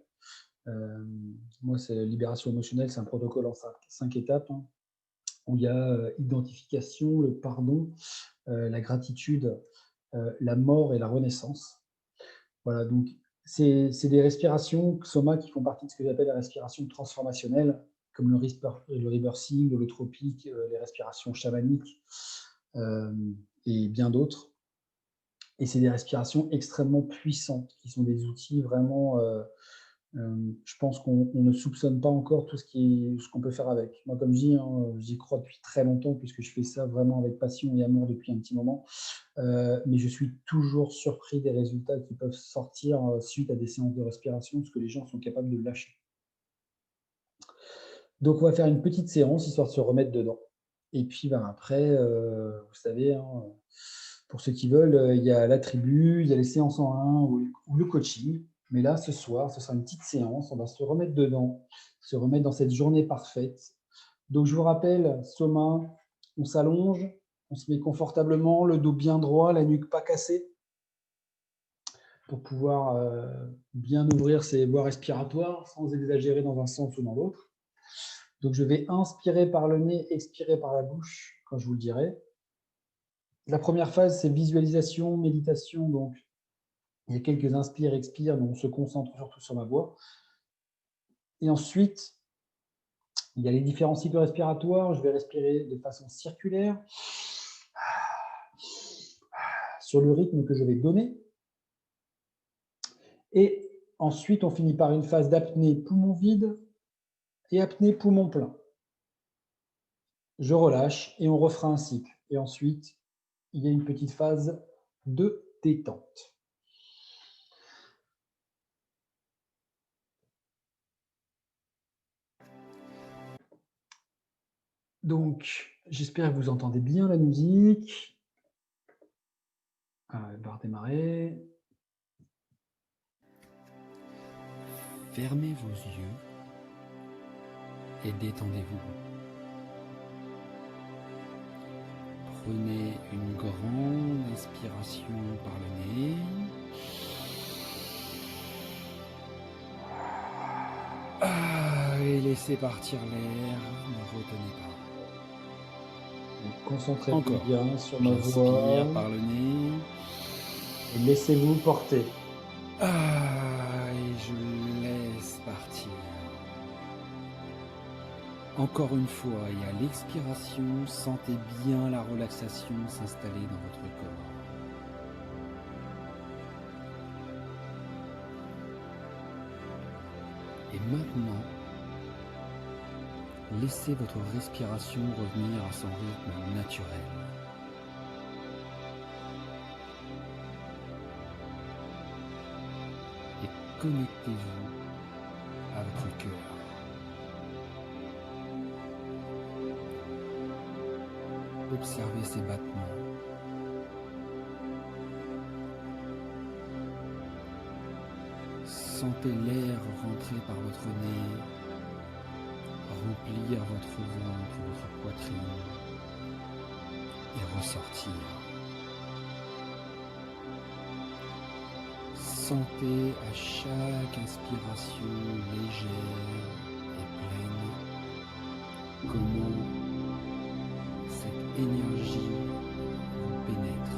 Moi, c'est libération émotionnelle, c'est un protocole en 5 étapes, hein, où il y a identification, le pardon, la gratitude, la mort et la renaissance. Voilà, donc c'est des respirations Soma qui font partie de ce que j'appelle la respiration transformationnelle, comme le reversing, l'holotropique, les respirations chamaniques et bien d'autres. Et c'est des respirations extrêmement puissantes, qui sont des outils vraiment Je pense qu'on ne soupçonne pas encore tout ce qu'on peut faire avec. Moi, comme je dis, hein, j'y crois depuis très longtemps puisque je fais ça vraiment avec passion et amour depuis un petit moment. Mais je suis toujours surpris des résultats qui peuvent sortir suite à des séances de respiration, parce que les gens sont capables de lâcher. Donc, on va faire une petite séance histoire de se remettre dedans. Et puis, ben, après, vous savez, hein, pour ceux qui veulent, il y a la tribu, il y a les séances en 1 ou le coaching. Mais là, ce soir, ce sera une petite séance. On va se remettre dedans, se remettre dans cette journée parfaite. Donc, je vous rappelle, Soma, on s'allonge, on se met confortablement, le dos bien droit, la nuque pas cassée, pour pouvoir bien ouvrir ses voies respiratoires sans exagérer dans un sens ou dans l'autre. Donc, je vais inspirer par le nez, expirer par la bouche, quand je vous le dirai. La première phase, c'est visualisation, méditation. Donc, il y a quelques inspires, expires, donc on se concentre surtout sur ma voix. Et ensuite, il y a les différents cycles respiratoires. Je vais respirer de façon circulaire sur le rythme que je vais donner. Et ensuite, on finit par une phase d'apnée poumon vide et apnée poumon plein. Je relâche et on refera un cycle. Et ensuite, il y a une petite phase de détente. Donc, j'espère que vous entendez bien la musique. Elle va redémarrer. Fermez vos yeux et détendez-vous. Prenez une grande inspiration par le nez. Et laissez partir l'air, ne retenez pas. Concentrez-vous bien sur ma voix. J'inspire par le nez. Et laissez-vous porter. Et je laisse partir. Encore une fois, et à l'expiration, sentez bien la relaxation s'installer dans votre corps. Et maintenant, laissez votre respiration revenir à son rythme naturel. Et connectez-vous à votre cœur. Observez ses battements. Sentez l'air rentrer par votre nez, remplir votre ventre, votre poitrine et ressortir. Sentez à chaque inspiration légère et pleine comment cette énergie vous pénètre.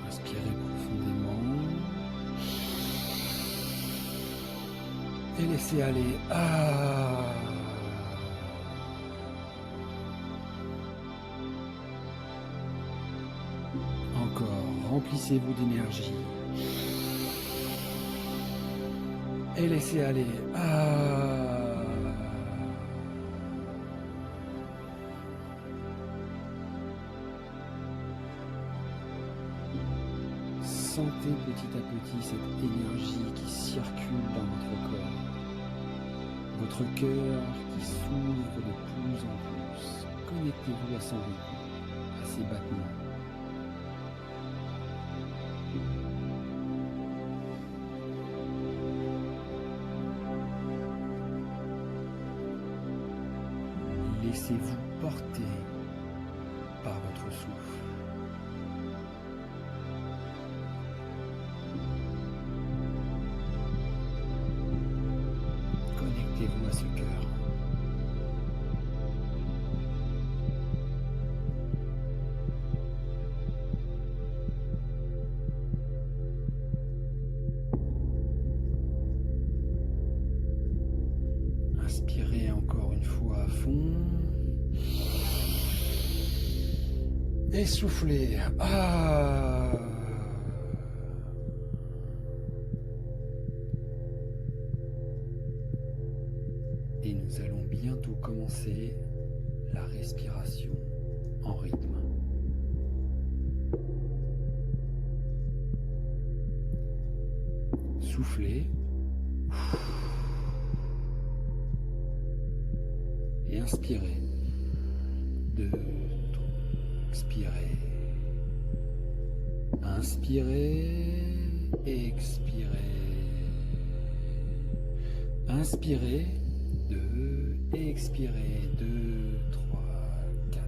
Inspirez profondément et laissez aller. Encore, remplissez-vous d'énergie et laissez aller. Sentez petit à petit cette énergie qui circule dans votre corps. Votre cœur qui s'ouvre de plus en plus. Connectez-vous à son rythme, à ses battements. Laissez-vous porter par votre souffle. Connectez-vous à ce cœur. Inspirez encore Et soufflez. Ah. Et nous allons bientôt commencer la respiration en rythme. Soufflez. Et inspirez. 2, 3, expirez. Inspirez, expirez. Inspirez, 2, expirez, 2, 3, 4.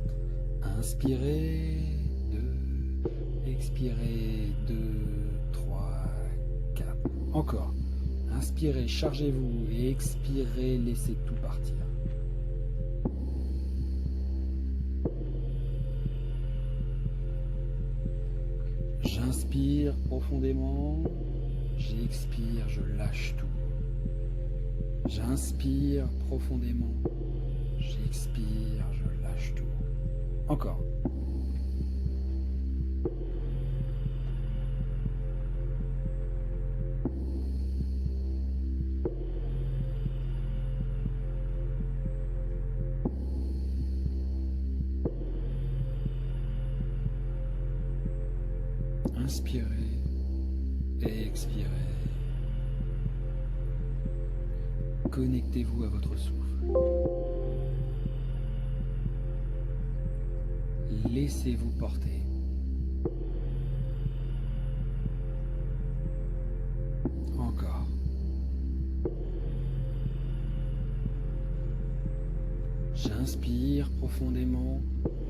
Inspirez, 2, expirez, 2, 3, 4. Encore. Inspirez, chargez-vous et expirez, laissez tout partir. J'inspire profondément, j'expire, je lâche tout. J'inspire profondément, j'expire, je lâche tout. Encore. Inspirez et expirez. Connectez-vous à votre souffle. Laissez-vous porter. Encore. J'inspire profondément,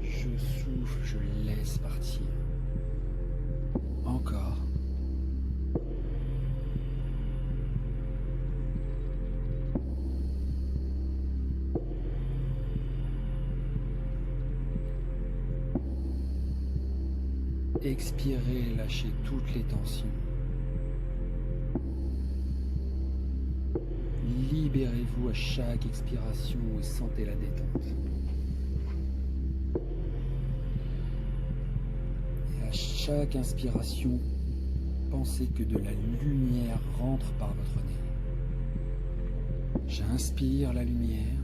je souffle, je laisse partir. Encore. Expirez, lâchez toutes les tensions. Libérez-vous à chaque expiration et sentez la détente. Et à chaque inspiration, pensez que de la lumière rentre par votre nez. J'inspire la lumière,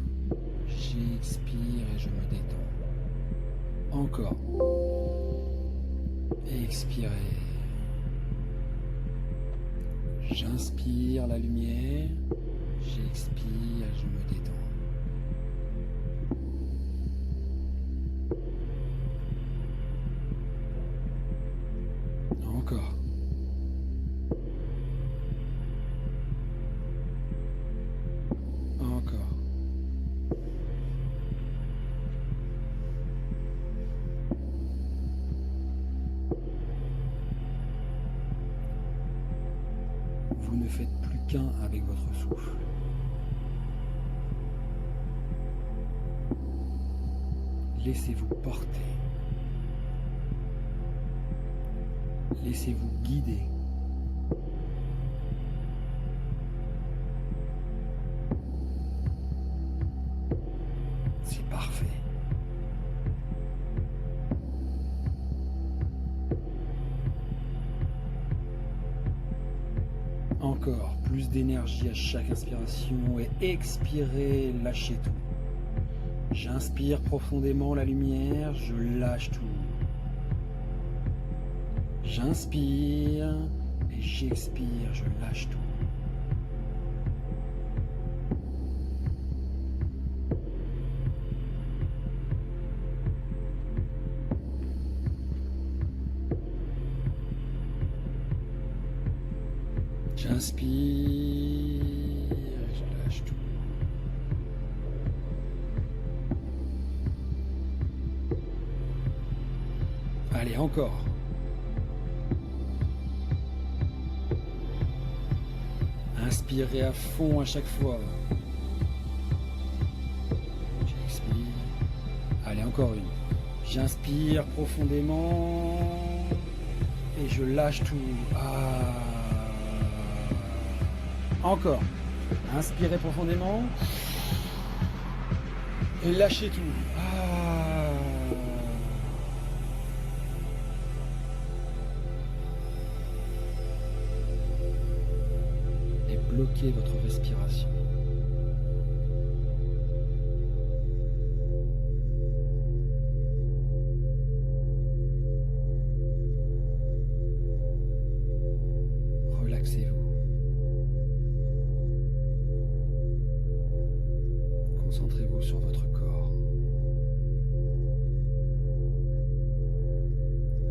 j'expire et je me détends. Encore. Expirez. J'inspire la lumière, j'expire et je me détends. Encore. Encore. Vous ne faites plus qu'un avec votre souffle. Laissez-vous porter. Laissez-vous guider. C'est parfait. Encore plus d'énergie à chaque inspiration et expirez, lâchez tout. J'inspire profondément la lumière, je lâche tout. J'inspire et j'expire, je lâche tout. J'inspire et je lâche tout. Allez, encore. Inspirez à fond à chaque fois. J'expire. Allez, encore une. J'inspire profondément et je lâche tout. Encore. Inspirez profondément et lâchez tout. bloquer votre respiration. Relaxez-vous. Concentrez-vous sur votre corps,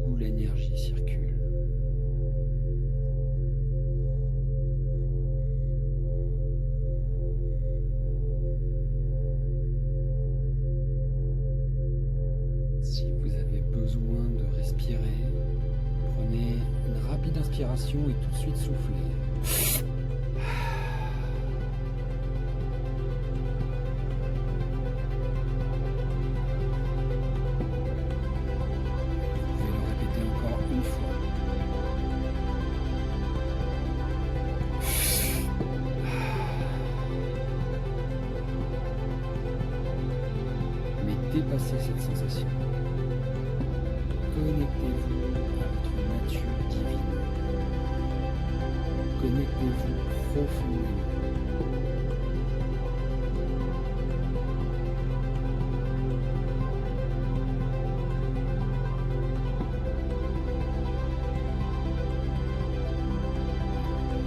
où l'énergie circule. Si vous avez besoin de respirer, prenez une rapide inspiration et tout de suite soufflez. Vous pouvez le répéter encore une fois. Mais dépassez cette sensation. Connectez-vous à votre nature divine. Connectez-vous profondément.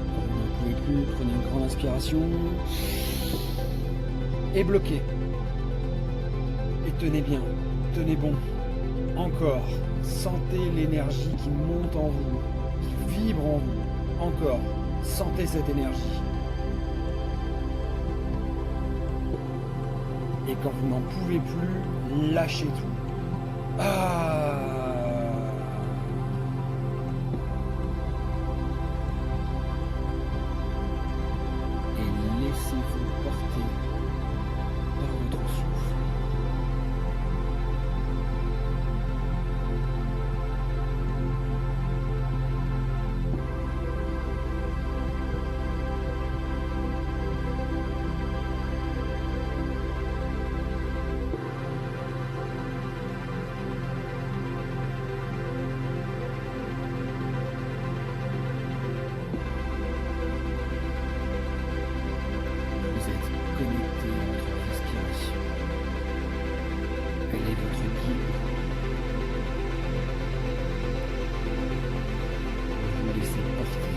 Quand vous n'en pouvez plus, prenez une grande inspiration et bloquez. Et tenez bien, tenez bon. Encore. Sentez l'énergie qui monte en vous, qui vibre en vous. Encore. Sentez cette énergie. Et quand vous n'en pouvez plus, lâchez tout. Ah! Et laissez-vous porter par votre souffle. Vous êtes connecté à votre respiration. Elle est votre guide. Vous laissez porter.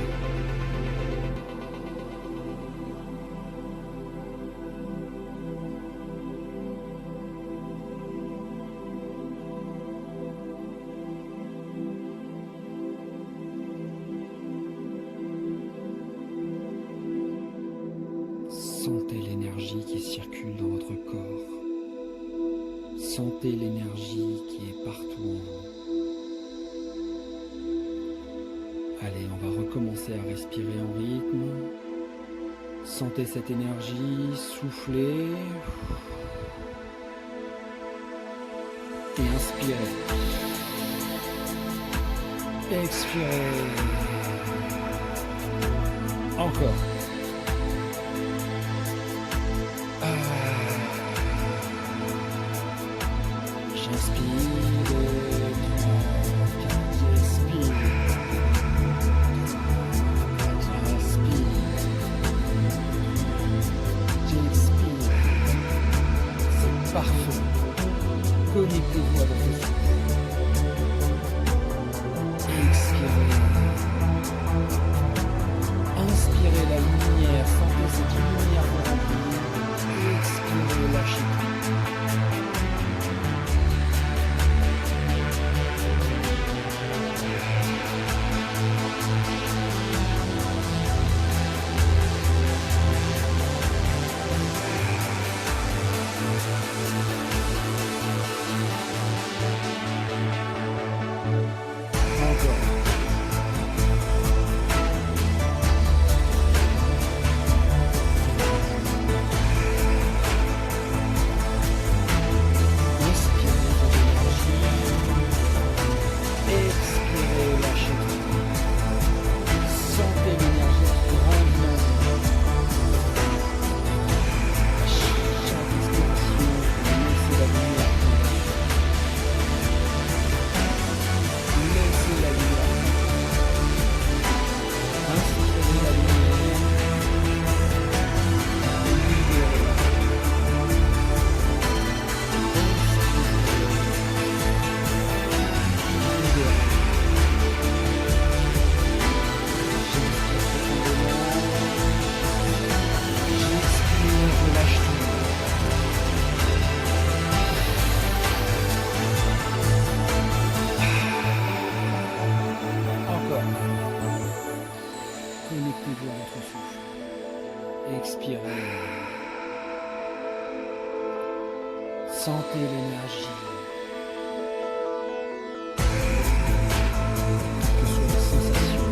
Sentez l'énergie qui circule dans votre corps. Sentez l'énergie qui est partout en vous. Allez, on va recommencer à respirer en rythme. Sentez cette énergie, soufflez. Et inspirez. Expirez. Encore. J'inspire, 3, 4, j'expire. J'expire. C'est parfait. Connectez-vous à votre souffle. Expirez. Inspirez la lumière, sentez cette lumière vous remplir. Expirez, lâchez tout. Connectez-vous à votre souffle. Expirez. Sentez l'énergie. Quelles que soient les sensations,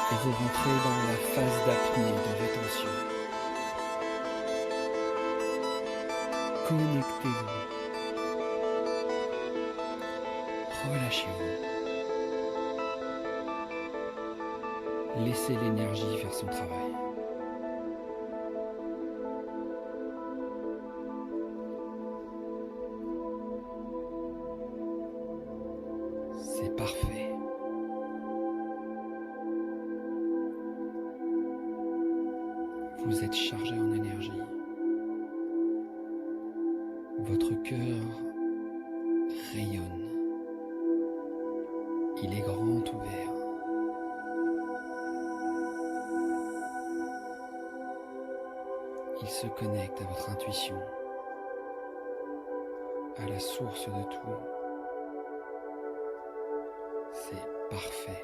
et vous rentrez dans la phase d'apnée de rétention. Connectez-vous. Relâchez-vous. Laissez l'énergie faire son travail. C'est parfait. Vous êtes chargé en énergie. Votre cœur rayonne. Il est grand ouvert. Il se connecte à votre intuition, à la source de tout. C'est parfait.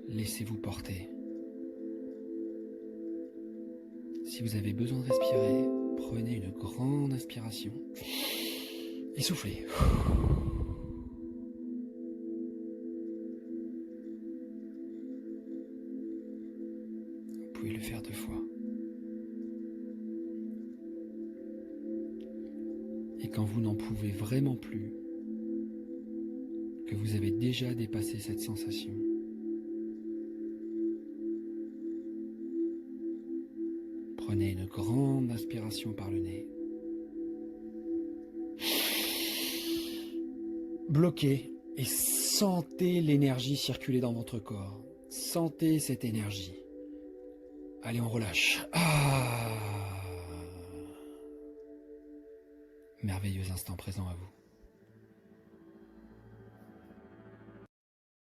Laissez-vous porter. Si vous avez besoin de respirer, prenez une grande inspiration et soufflez. Vous pouvez le faire 2 fois. Et quand vous n'en pouvez vraiment plus, que vous avez déjà dépassé cette sensation, prenez une grande inspiration par le nez. Bloquez et Sentez l'énergie circuler dans votre corps. Sentez cette énergie. Allez, on relâche. Merveilleux instant présent à vous.